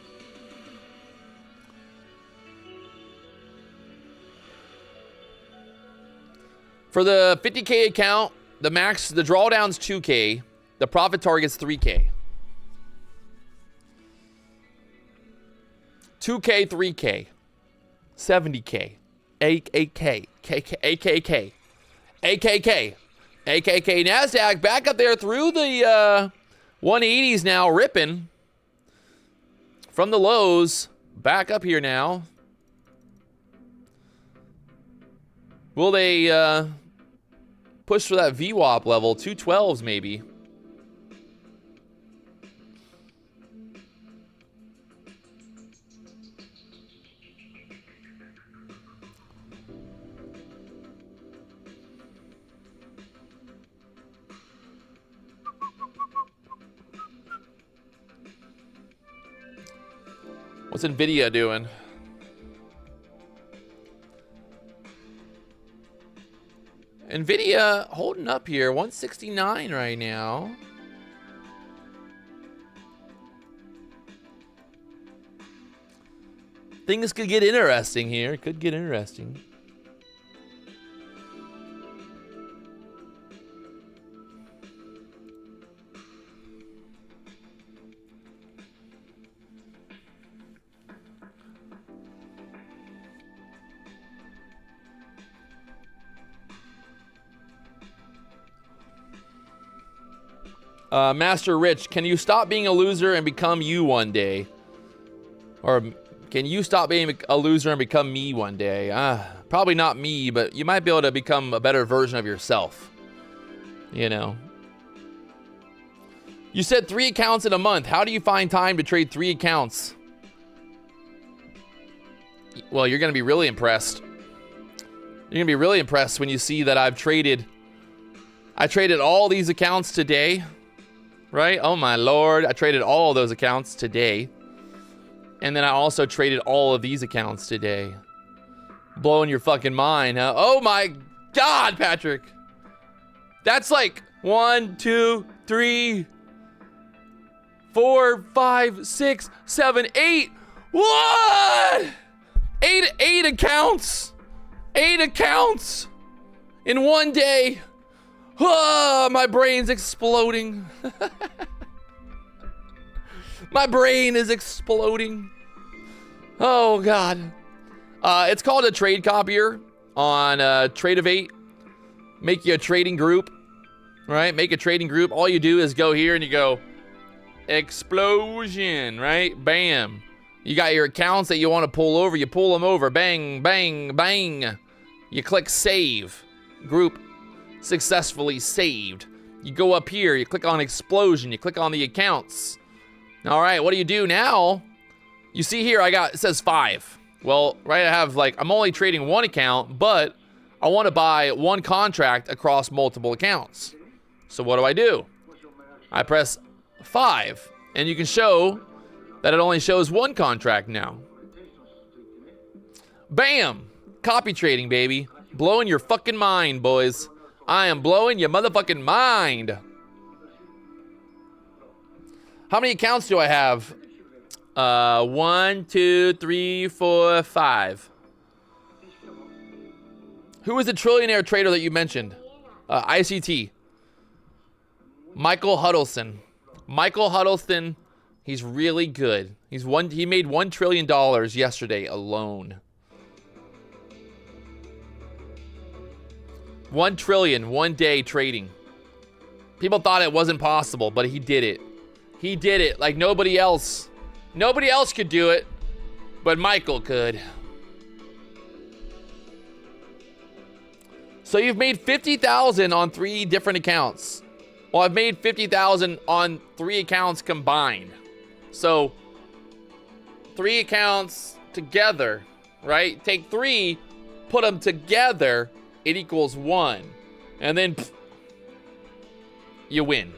For the 50K account, the max, the drawdown's 2K. The profit target's 3K. 2K, 3K. 70K. 8K. AKK. AKK. AKK. Nasdaq back up there through the 180s now, ripping from the lows. Back up here now. Will they push for that VWAP level? 212s maybe. What's Nvidia doing? Nvidia holding up here, 169 right now. Things could get interesting here. Could get interesting. Master Rich, can you stop being a loser and become you one day? Or can you stop being a loser and become me one day? Probably not me, but you might be able to become a better version of yourself. You know? You said 3 accounts in a month. How do you find time to trade 3 accounts? Well, you're going to be really impressed. You're going to be really impressed when you see that I traded all these accounts today, right? Oh my Lord. I traded all of those accounts today. And then I also traded all of these accounts today. Blowing your fucking mind, huh? Oh my God, Patrick. That's like 1, 2, 3, 4, 5, 6, 7, 8. What? 8 accounts. 8 accounts in one day. Oh, my brain's exploding. My brain is exploding. Oh God. It's called a trade copier on Tradeovate. Make you a trading group, right? Make a trading group. All you do is go here and you go explosion, right? Bam. You got your accounts that you want to pull over. You pull them over. Bang, bang, bang. You click save. Group successfully saved. You go up here. You click on explosion. You click on the accounts. All right, what do you do now? You see here, it says 5. Well, right, I'm only trading 1 account, but I want to buy 1 contract across multiple accounts. So what do? I press 5, and you can show that it only shows 1 contract now. Bam! Copy trading, baby. Blowing your fucking mind, boys. I am blowing your motherfucking mind. How many accounts do I have? 1, 2, 3, 4, 5. Who was the trillionaire trader that you mentioned? ICT. Michael Huddleston. Michael Huddleston, he's really good. He made $1 trillion yesterday alone. 1 trillion, 1 day trading. People thought it wasn't possible, but he did it. He did it like nobody else. Nobody else could do it, but Michael could. So you've made 50,000 on 3 different accounts. Well, I've made 50,000 on 3 accounts combined. So 3 accounts together, right? Take 3, put them together, it equals 1. And then you win.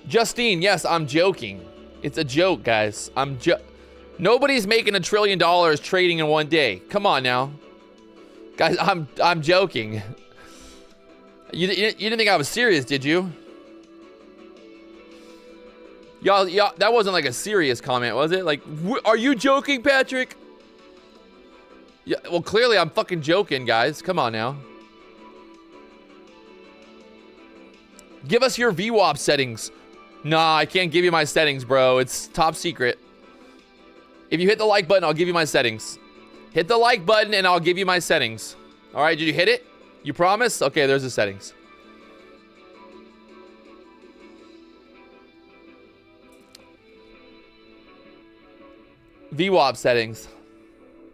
Justine, yes, I'm joking. It's a joke, guys. Nobody's making $1 trillion trading in 1 day. Come on now. Guys, I'm joking. You didn't think I was serious, did you? Y'all, that wasn't like a serious comment, was it? Like, are you joking, Patrick? Yeah, well, clearly I'm fucking joking, guys. Come on now. Give us your VWAP settings. Nah, I can't give you my settings, bro. It's top secret. If you hit the like button, I'll give you my settings. Hit the like button and I'll give you my settings. All right, did you hit it? You promise? Okay, there's the settings. VWAP settings.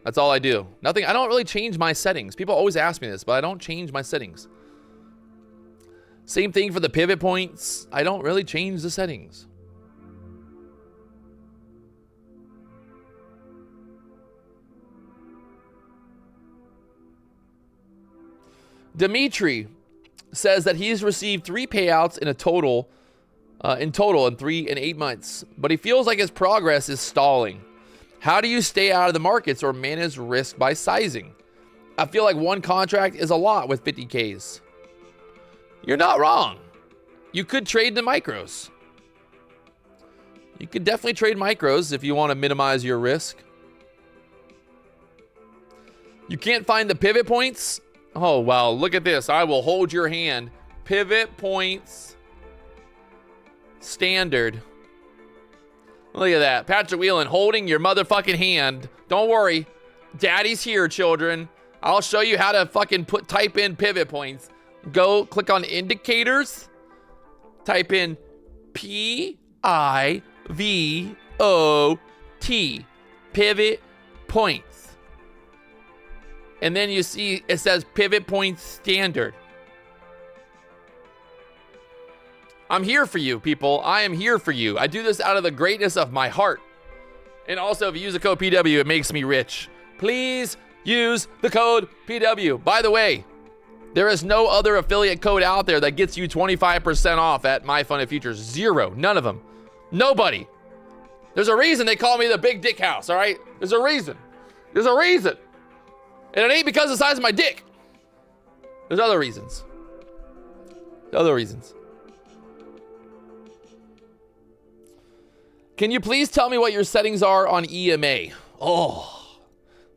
That's all I do. Nothing. I don't really change my settings. People always ask me this, but I don't change my settings. Same thing for the pivot points. I don't really change the settings. Dimitri says that he's received 3 payouts in total in 3 and 8 months, but he feels like his progress is stalling. How do you stay out of the markets or manage risk by sizing? I feel like 1 contract is a lot with 50Ks. You're not wrong. You could trade the micros. You could definitely trade micros if you want to minimize your risk. You can't find the pivot points? Oh, wow. Look at this. I will hold your hand. Pivot points. Standard. Look at that. Patrick Wieland holding your motherfucking hand. Don't worry. Daddy's here, children. I'll show you how to fucking type in pivot points. Go click on indicators. Type in PIVOT. Pivot points. And then you see it says pivot point standard. I'm here for you, people. I am here for you. I do this out of the greatness of my heart. And also, if you use the code PW, it makes me rich. Please use the code PW. By the way, there is no other affiliate code out there that gets you 25% off at My Funded Futures. Zero. None of them. Nobody. There's a reason they call me the Big Dick House, all right? There's a reason. There's a reason. And it ain't because of the size of my dick. There's other reasons. Other reasons. Can you please tell me what your settings are on EMA? Oh,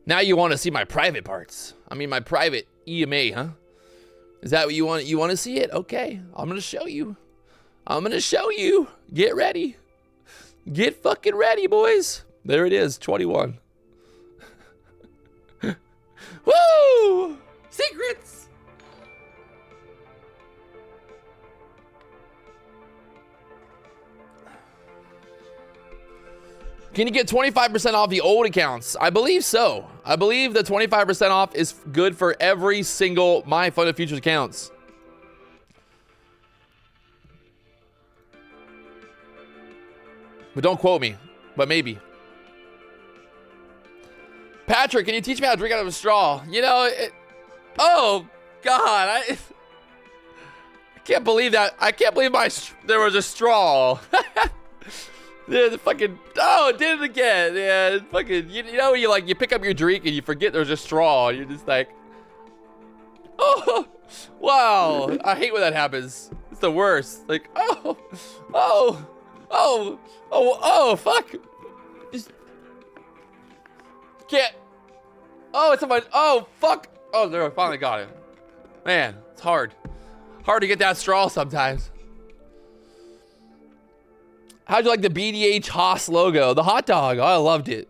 now you want to see my private parts. I mean, my private EMA, huh? Is that what you want? You want to see it? Okay, I'm going to show you. I'm going to show you. Get ready. Get fucking ready, boys. There it is, 21. Woo! Secrets! Can you get 25% off the old accounts? I believe so. I believe the 25% off is good for every single My Funded Futures accounts. But don't quote me, but maybe. Patrick, can you teach me how to drink out of a straw? You know, oh, God. I can't believe that. I can't believe there was a straw. Yeah, the fucking, oh, it did it again. Yeah, fucking, you know, you pick up your drink and you forget there's a straw. And you're just like, oh, wow. I hate when that happens. It's the worst. Like, oh, fuck. Just can't. Oh, it's on my, oh, fuck. Oh, there, I finally got it. Man, it's hard. Hard to get that straw sometimes. How'd you like the BDH Haas logo? The hot dog. Oh, I loved it.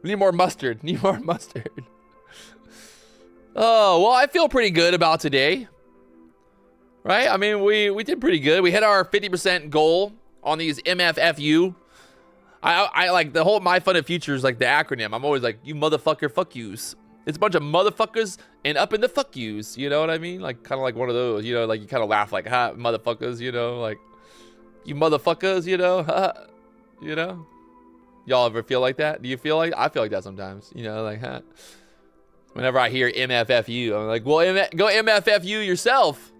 Need more mustard. Need more mustard. Oh, well, I feel pretty good about today. Right? I mean, we did pretty good. We hit our 50% goal on these MFFU. I like the whole My Funded Futures, like the acronym. I'm always like, you motherfucker, fuck yous. It's a bunch of motherfuckers and up in the fuck yous. You know what I mean? Like, kind of like one of those, you know, like you kind of laugh like, ha, motherfuckers, you know, like, you motherfuckers, you know, you know? Y'all ever feel like that? Do you feel like, I feel like that sometimes, you know, like, huh? Whenever I hear MFFU, I'm like, well, go MFFU yourself.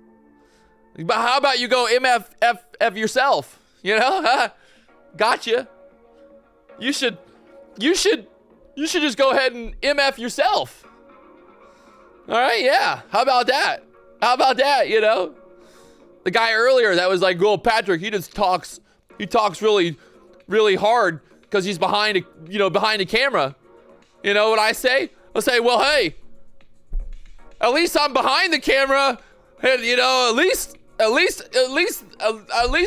But how about you go MFF yourself? You know, huh? Gotcha. You should just go ahead and MF yourself. All right, yeah. How about that? How about that, you know? The guy earlier that was like, well, Patrick, he talks really, really hard because he's behind the camera. You know what I say? I'll say, well, hey, at least I'm behind the camera, and you know, at least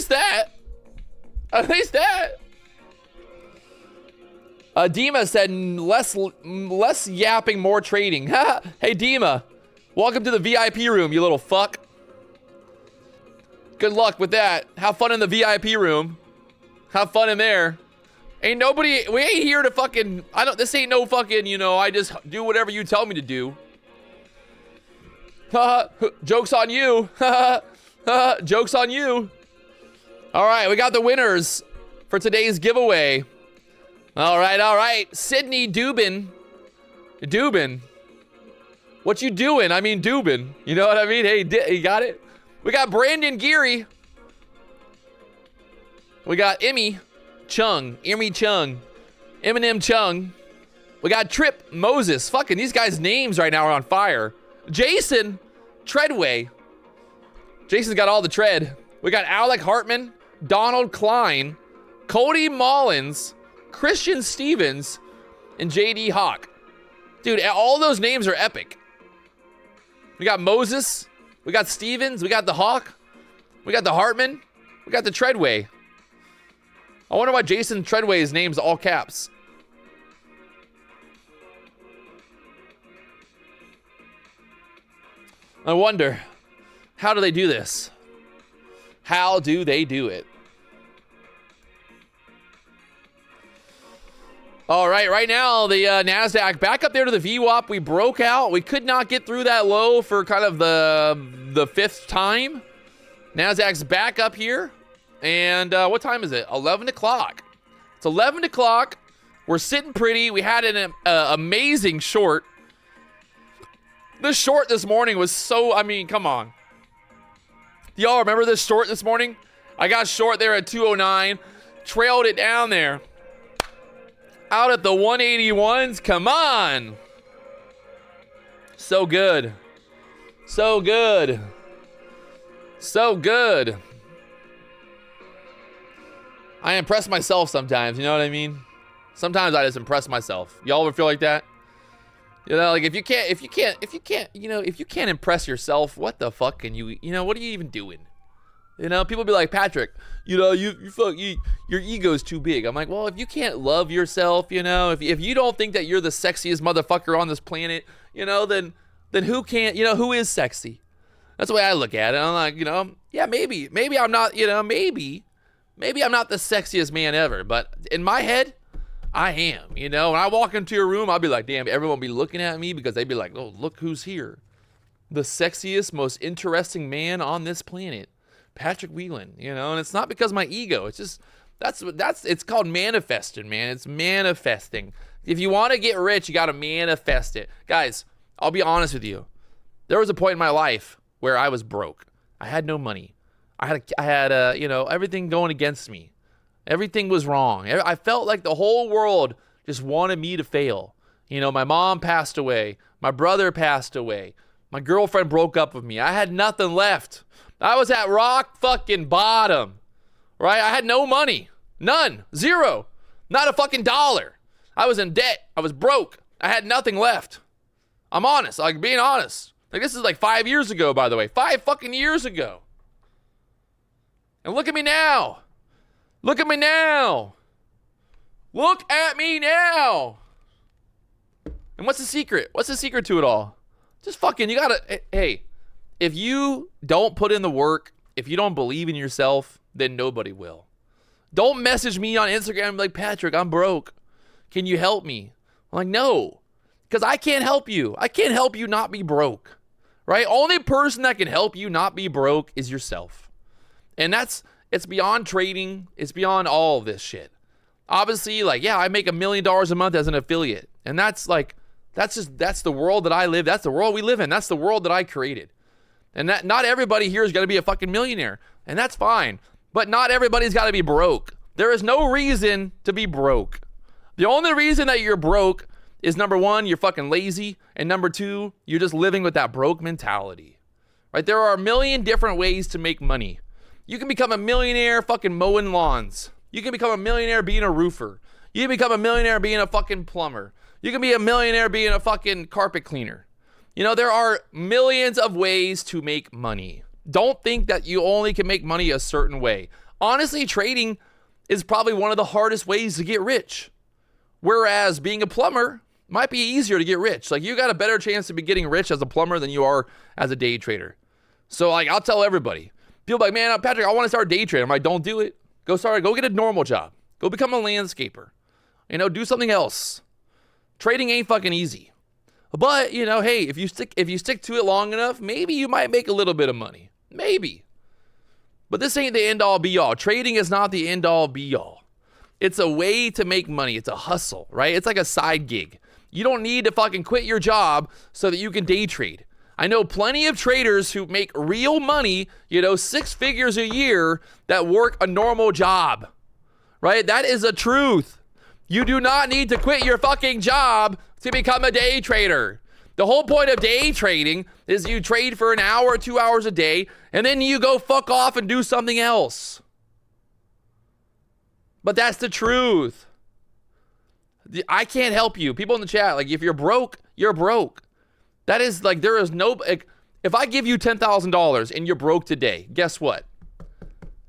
that. Dima said less yapping, more trading. Hey, Dima, welcome to the VIP room, you little fuck. Good luck with that. Have fun in the VIP room. Have fun in there. We ain't here to fucking, this ain't no fucking, you know, I just do whatever you tell me to do. Joke's on you. Joke's on you. All right, we got the winners for today's giveaway. All right. Sydney Dubin. What you doing? I mean, Dubin. You know what I mean? Hey, you got it? We got Brandon Geary. We got Emmy Chung. Eminem Chung. We got Trip Moses. Fucking these guys' names right now are on fire. Jason Treadway. Jason's got all the tread. We got Alec Hartman, Donald Klein, Cody Mullins, Christian Stevens, and JD Hawk. Dude, all those names are epic. We got Moses. We got Stevens, we got the Hawk, we got the Hartman, we got the Treadway. I wonder why Jason Treadway's name's all caps. I wonder, how do they do this? How do they do it? All right, right now, the Nasdaq back up there to the VWAP. We broke out. We could not get through that low for kind of the fifth time. Nasdaq's back up here. And what time is it? 11 o'clock. It's 11 o'clock. We're sitting pretty. We had an amazing short. The short this morning was so, I mean, come on. Y'all remember this short this morning? I got short there at 209. Trailed it down there. Out at the 181s. Come on. So good. So good. So good. I impress myself sometimes, you know what I mean? Sometimes I just impress myself. Y'all ever feel like that? You know, like if you can't impress yourself, what the fuck can you what are you even doing? You know, people be like, Patrick, you know, your ego's too big. I'm like, well, if you can't love yourself, you know, if you don't think that you're the sexiest motherfucker on this planet, you know, then who can't, you know, who is sexy? That's the way I look at it. I'm like, you know, yeah, maybe I'm not, you know, maybe I'm not the sexiest man ever, but in my head, I am, you know. When I walk into a room, I'll be like, damn, everyone will be looking at me because they'd be like, oh, look who's here. The sexiest, most interesting man on this planet, Patrick Wieland, you know. And it's not because of my ego. It's just, it's called manifesting, man. It's manifesting. If you want to get rich, you got to manifest it. Guys, I'll be honest with you. There was a point in my life where I was broke. I had no money. I had you know, everything going against me. Everything was wrong. I felt like the whole world just wanted me to fail. You know, my mom passed away. My brother passed away. My girlfriend broke up with me. I had nothing left. I was at rock fucking bottom, right? I had no money. None. Zero. Not a fucking dollar. I was in debt. I was broke. I had nothing left. I'm honest. Like, being honest. Like, this is like 5 years ago, by the way. 5 fucking years ago. And look at me now. Look at me now. Look at me now. And what's the secret? What's the secret to it all? Just fucking, you gotta, hey, if you don't put in the work, if you don't believe in yourself, then nobody will. Don't message me on Instagram and be like, Patrick, I'm broke. Can you help me? I'm like, no, because I can't help you. I can't help you not be broke, right? Only person that can help you not be broke is yourself. And it's beyond trading. It's beyond all of this shit. Obviously, like, yeah, I make $1 million a month as an affiliate. And that's the world that I live. That's the world we live in. That's the world that I created. And that not everybody here is going to be a fucking millionaire. And that's fine. But not everybody's got to be broke. There is no reason to be broke. The only reason that you're broke is, number one, you're fucking lazy. And number two, you're just living with that broke mentality. Right? There are a million different ways to make money. You can become a millionaire fucking mowing lawns. You can become a millionaire being a roofer. You can become a millionaire being a fucking plumber. You can be a millionaire being a fucking carpet cleaner. You know, there are millions of ways to make money. Don't think that you only can make money a certain way. Honestly, trading is probably one of the hardest ways to get rich. Whereas being a plumber might be easier to get rich. Like, you got a better chance to be getting rich as a plumber than you are as a day trader. So, like, I'll tell everybody. People are like, man, Patrick, I want to start day trading. I'm like, don't do it. Go get a normal job. Go become a landscaper. You know, do something else. Trading ain't fucking easy. But, you know, hey, if you stick to it long enough, maybe you might make a little bit of money. Maybe. But this ain't the end all be all. Trading is not the end all be all. It's a way to make money. It's a hustle, right? It's like a side gig. You don't need to fucking quit your job so that you can day trade. I know plenty of traders who make real money, you know, 6 figures a year, that work a normal job, right? That is the truth. You do not need to quit your fucking job to become a day trader. The whole point of day trading is you trade for an hour or 2 hours a day, and then you go fuck off and do something else. But that's the truth. I can't help you. People in the chat, like, if you're broke, you're broke. That is, like, there is no, like, if I give you $10,000 and you're broke today, guess what?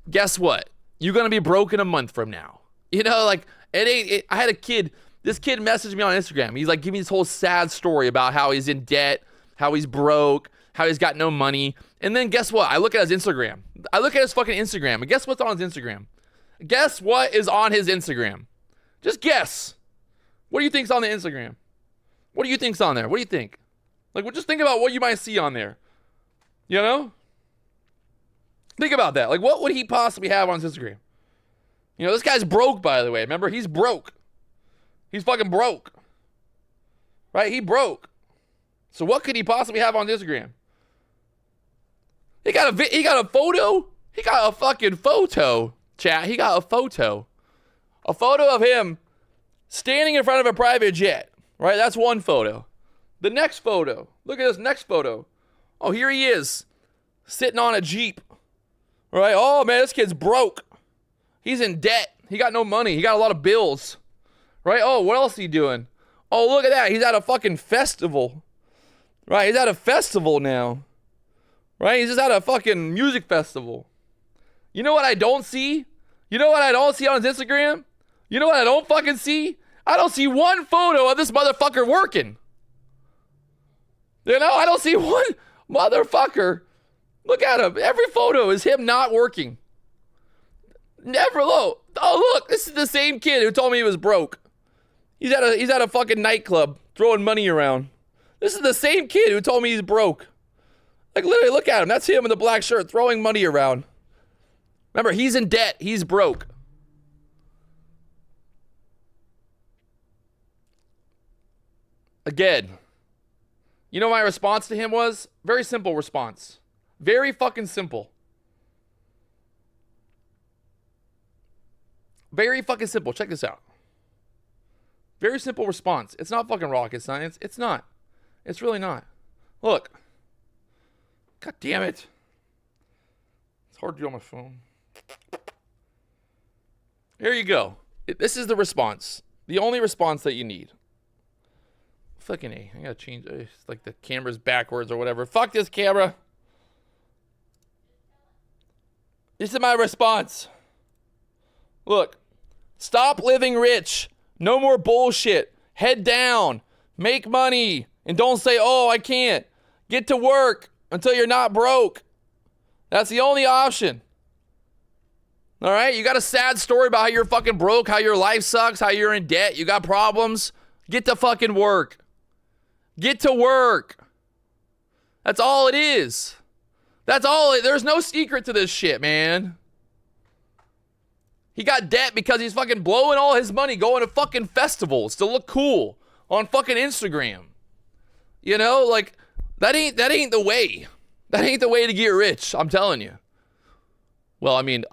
Guess what? You're going to be broke in a month from now. You know, like, I had a kid, this kid messaged me on Instagram. He's like, giving me this whole sad story about how he's in debt, how he's broke, how he's got no money. And then guess what? I look at his Instagram. I look at his fucking Instagram. And guess what's on his Instagram? Guess what is on his Instagram? Just guess. What do you think's on the Instagram? What do you think's on there? What do you think? Like, well, just think about what you might see on there. You know? Think about that. Like, what would he possibly have on his Instagram? You know, this guy's broke, by the way. Remember, he's broke. He's fucking broke. Right? He broke. So what could he possibly have on Instagram? He got a photo? He got a fucking photo, chat. He got a photo. A photo of him standing in front of a private jet. Right? That's one photo. The next photo. Look at this next photo. Oh, here he is. Sitting on a Jeep. Right? Oh, man, this kid's broke. He's in debt. He got no money. He got a lot of bills. Right? Oh, what else is he doing? Oh, look at that. He's at a fucking festival. Right? He's at a festival now. Right? He's just at a fucking music festival. You know what I don't see? You know what I don't see on his Instagram? You know what I don't fucking see? I don't see one photo of this motherfucker working. You know, I don't see one motherfucker. Look at him. Every photo is him not working. Never low. Oh, look, this is the same kid who told me he was broke. He's at a fucking nightclub throwing money around. This is the same kid who told me he's broke. Like, literally, look at him. That's him in the black shirt throwing money around. Remember, he's in debt. He's broke. Again, you know what my response to him was? Very simple response. Very fucking simple. Very fucking simple. Check this out. Very simple response. It's not fucking rocket science. It's not. It's really not. Look. God damn it. It's hard to do on my phone. Here you go. This is the response. The only response that you need. Fucking A. I gotta change. It's like the camera's backwards or whatever. Fuck this camera. This is my response. Look. Stop living rich. No more bullshit. Head down. Make money. And don't say, oh, I can't. Get to work until you're not broke. That's the only option. All right? You got a sad story about how you're fucking broke, how your life sucks, how you're in debt, you got problems. Get to fucking work. Get to work. That's all it is. That's all. There's no secret to this shit, man. He got debt because he's fucking blowing all his money going to fucking festivals to look cool on fucking Instagram. You know, like, that ain't the way. That ain't the way to get rich, I'm telling you. Well, I mean,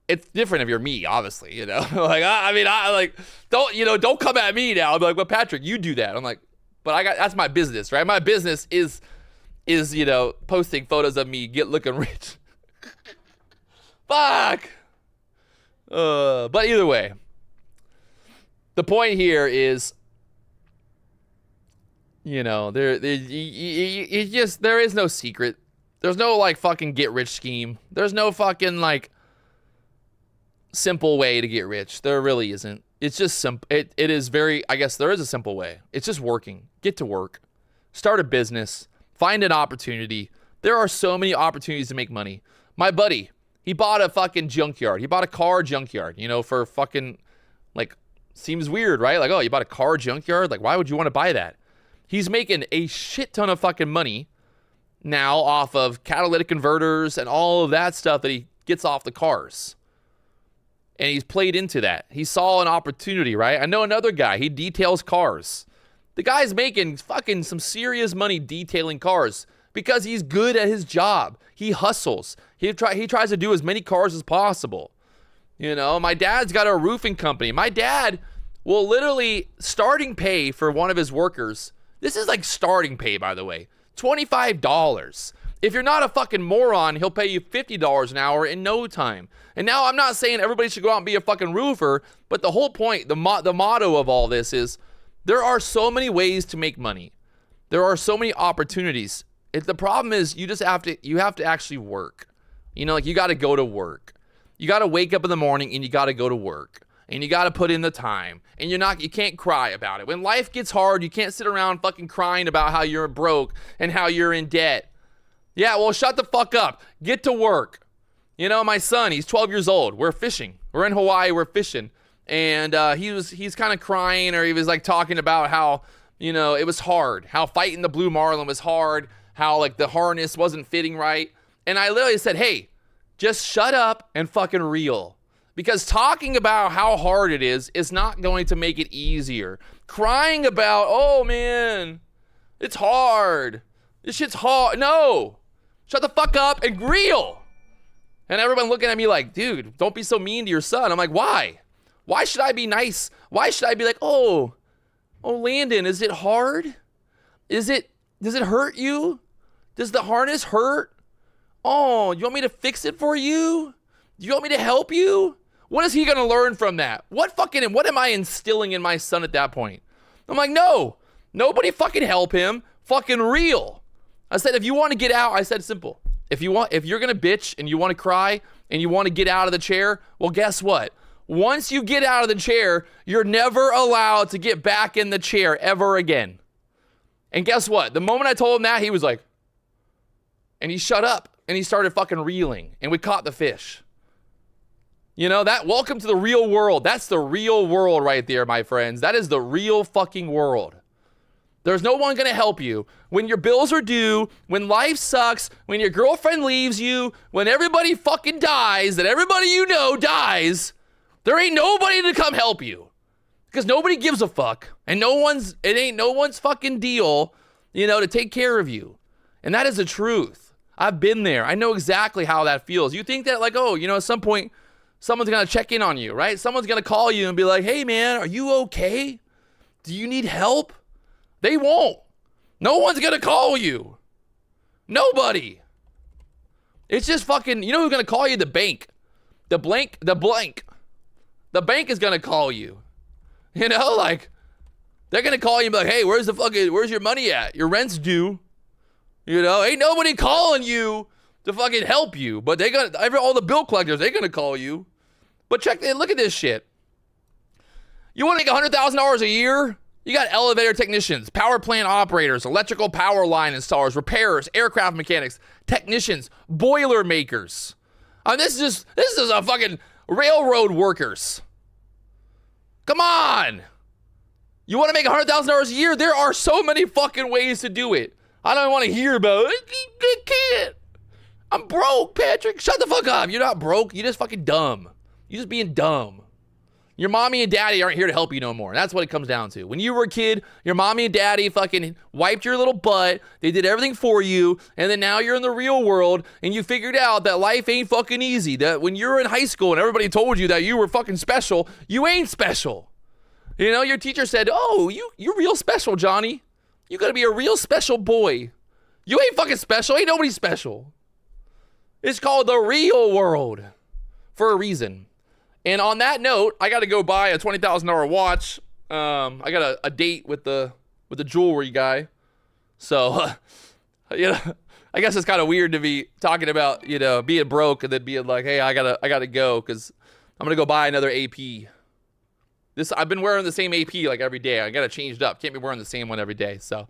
it's different if you're me, obviously, you know. Like, don't come at me now. I'll be like, well, Patrick, you do that. I'm like, but that's my business, right? My business is, you know, posting photos of me looking rich. Fuck. But either way, the point here is, you know, there is no secret. There's no like fucking get rich scheme. There's no fucking like simple way to get rich. There really isn't. It's just simple. It is very, I guess there is a simple way. It's just working. Get to work. Start a business. Find an opportunity. There are so many opportunities to make money. My buddy, he bought a fucking junkyard. He bought a car junkyard, you know, for fucking, like, seems weird, right? Like, oh, you bought a car junkyard? Like, why would you want to buy that? He's making a shit ton of fucking money now off of catalytic converters and all of that stuff that he gets off the cars. And he's played into that. He saw an opportunity, right? I know another guy. He details cars. The guy's making fucking some serious money detailing cars because he's good at his job. He hustles. He tries to do as many cars as possible. You know, my dad's got a roofing company. My dad will literally, starting pay for one of his workers, this is like starting pay, by the way, $25. If you're not a fucking moron, he'll pay you $50 an hour in no time. And now I'm not saying everybody should go out and be a fucking roofer, but the whole point, the motto of all this is there are so many ways to make money. There are so many opportunities. The problem is you have to actually work. You know, like you got to go to work. You got to wake up in the morning and you got to go to work. And you got to put in the time. And you can't cry about it. When life gets hard, you can't sit around fucking crying about how you're broke and how you're in debt. Yeah, well, shut the fuck up. Get to work. You know, my son, he's 12 years old. We're fishing. We're in Hawaii. We're fishing. And he's kind of crying, or he was like talking about how, you know, it was hard. How fighting the blue marlin was hard. How like the harness wasn't fitting right. And I literally said, hey, Just shut up and fucking reel. Because talking about how hard it is not going to make it easier. Crying about, oh man, it's hard. This shit's hard. No. Shut the fuck up and reel. And everyone looking at me like, dude, don't be so mean to your son. I'm like, why? Why should I be nice? Why should I be like, oh, Landon, is it hard? Does it hurt you? Does the harness hurt? Oh, you want me to fix it for you? Do you want me to help you? What is he going to learn from that? What am I instilling in my son at that point? I'm like, no, nobody fucking help him. Fucking reel. I said, if you want to get out, I said simple. If you're going to bitch and you want to cry and you want to get out of the chair, well, guess what? Once you get out of the chair, you're never allowed to get back in the chair ever again. And guess what? The moment I told him that, he was like, and he shut up and he started fucking reeling and we caught the fish. You know, welcome to the real world. That's the real world right there, my friends. That is the real fucking world. There's no one going to help you. When your bills are due, when life sucks, when your girlfriend leaves you, when everybody fucking dies, that everybody you know dies, there ain't nobody to come help you. Because nobody gives a fuck. And it ain't no one's fucking deal, to take care of you. And that is the truth. I've been there. I know exactly how that feels. You think that at some point, someone's going to check in on you, right? Someone's going to call you and be like, hey man, are you okay? Do you need help? They won't. No one's going to call you. Nobody. It's just fucking, you know who's going to call you? The bank. The bank is going to call you. They're going to call you and be like, hey, where's your money at? Your rent's due. Ain't nobody calling you to fucking help you. But all the bill collectors, they're going to call you. But look at this shit. You want to make $100,000 a year? You got elevator technicians, power plant operators, electrical power line installers, repairers, aircraft mechanics, technicians, boiler makers. This is a fucking railroad workers. Come on. You want to make $100,000 a year? There are so many fucking ways to do it. I don't want to hear about it. I can't. I'm broke, Patrick. Shut the fuck up. You're not broke. You're just fucking dumb. You're just being dumb. Your mommy and daddy aren't here to help you no more. That's what it comes down to. When you were a kid, your mommy and daddy fucking wiped your little butt. They did everything for you. And then now you're in the real world and you figured out that life ain't fucking easy. That when you were in high school and everybody told you that you were fucking special, you ain't special. Your teacher said, oh, you're real special, Johnny. You gotta be a real special boy. You ain't fucking special. Ain't nobody special. It's called the real world for a reason. And on that note, I got to go buy a $20,000 watch. I got a date with the jewelry guy. So, I guess it's kind of weird to be talking about, being broke and then being like, hey, I gotta go because I'm gonna go buy another AP. I've been wearing the same AP like every day. I got to change it up. Can't be wearing the same one every day. So,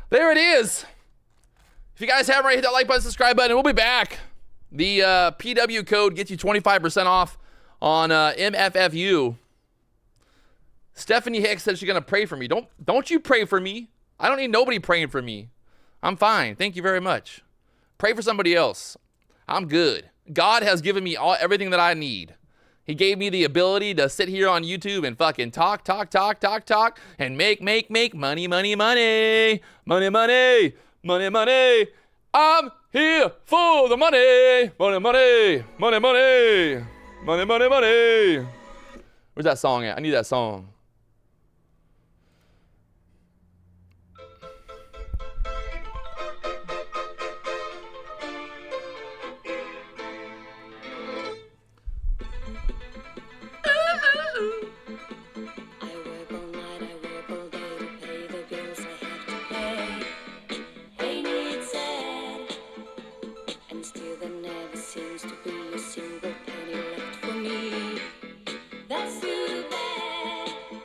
there it is. If you guys haven't already, hit that like button, subscribe button, and we'll be back. The PW code gets you 25% off on MFFU. Stephanie Hicks said she's gonna pray for me. Don't you pray for me. I don't need nobody praying for me. I'm fine. Thank you very much. Pray for somebody else. I'm good. God has given me everything that I need. He gave me the ability to sit here on YouTube and fucking talk, and make money. I'm here for the money. Money. Where's that song at? I need that song. That's too bad.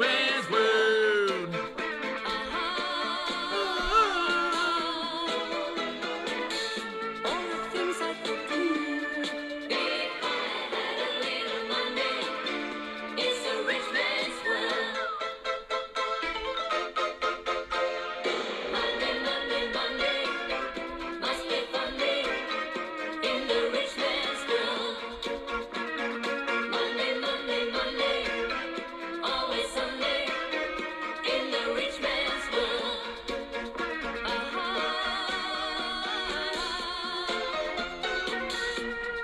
man's world. All the things I could do if I had a little money. It's a rich man's world. Money, money, money must be funny in the rich man's world. Money, money, money, always Sunday in the rich man's world.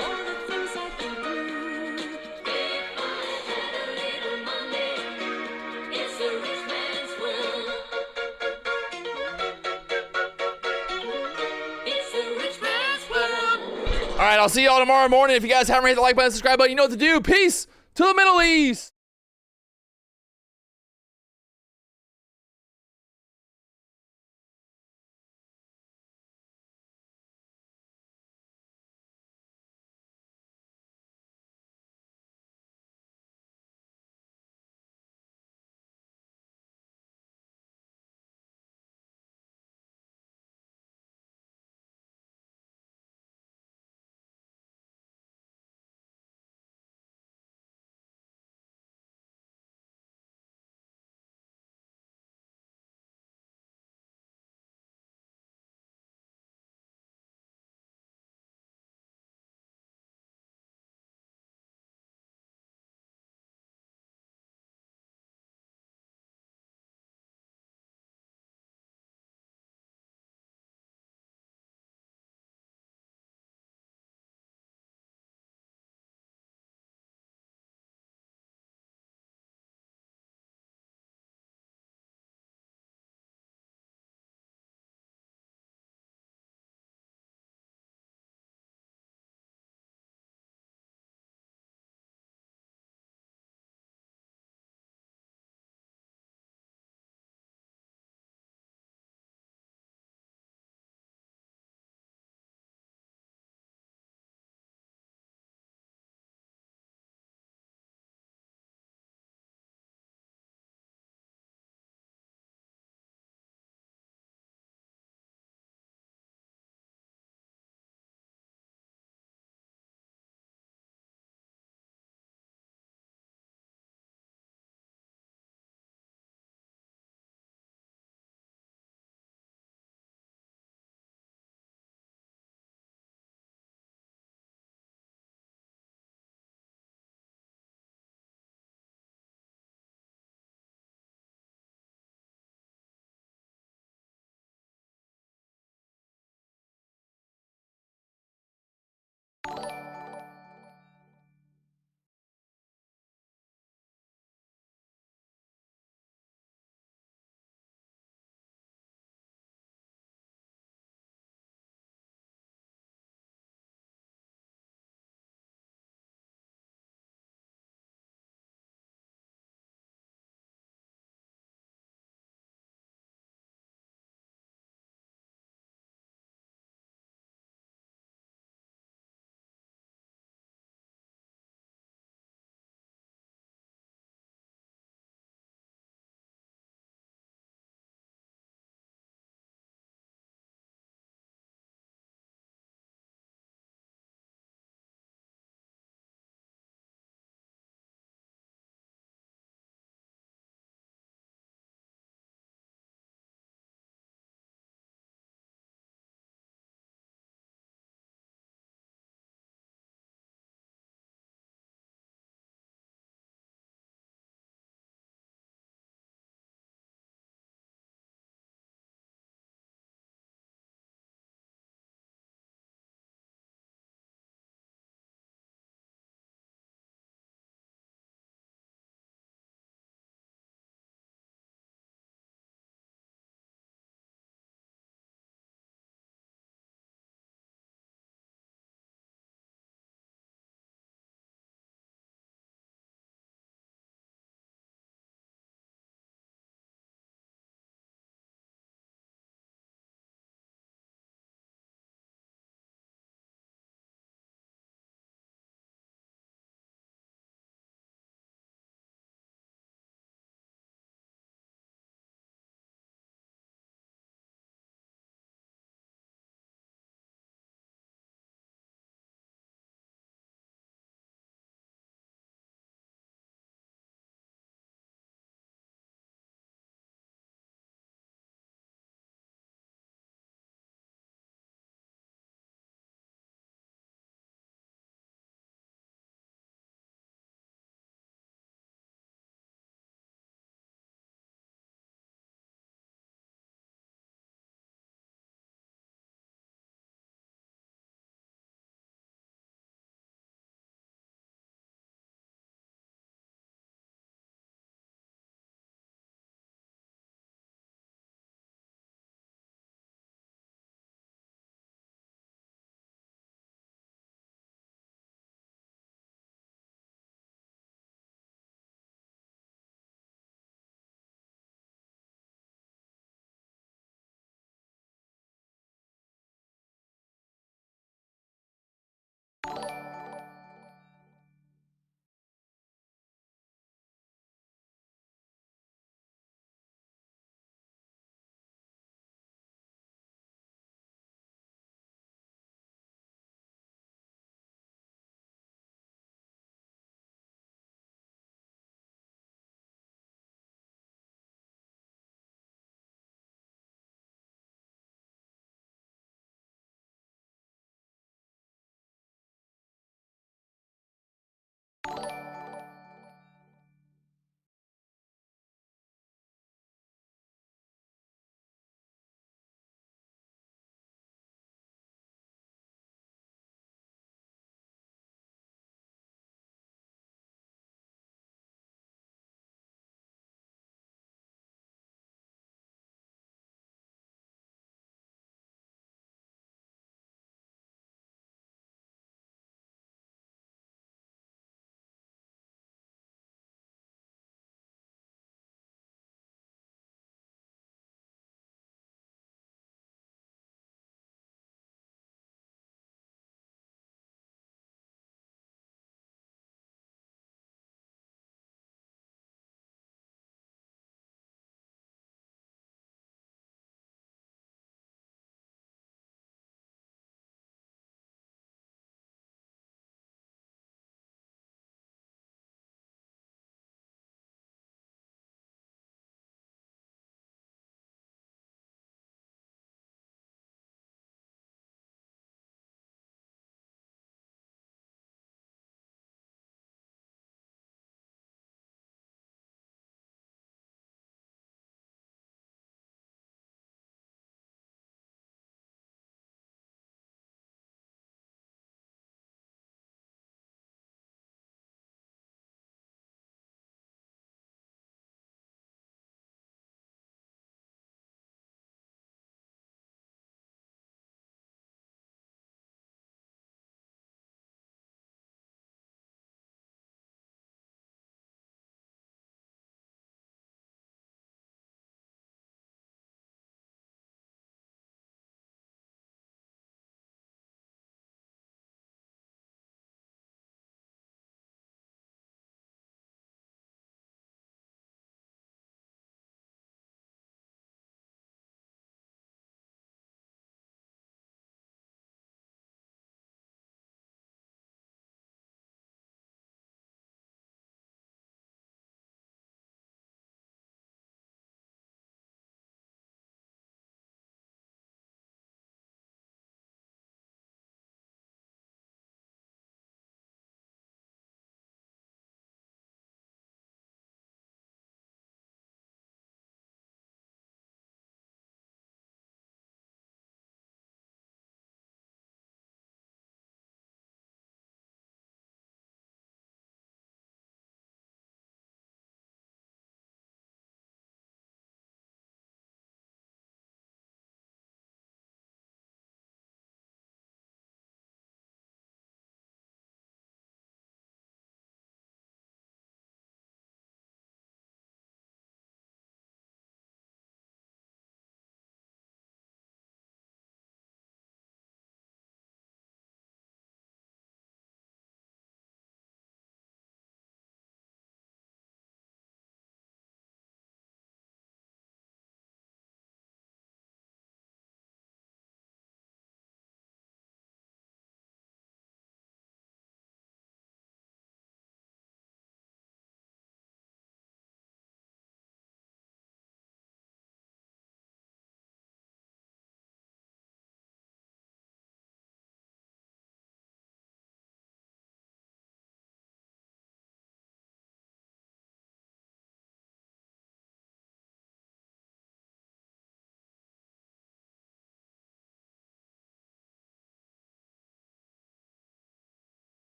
All the things I could do if I had a little money. It's a rich man's world. It's a rich man's world. All right, I'll see y'all tomorrow morning. If you guys haven't hit the like button, subscribe button, you know what to do. Peace to the Middle East.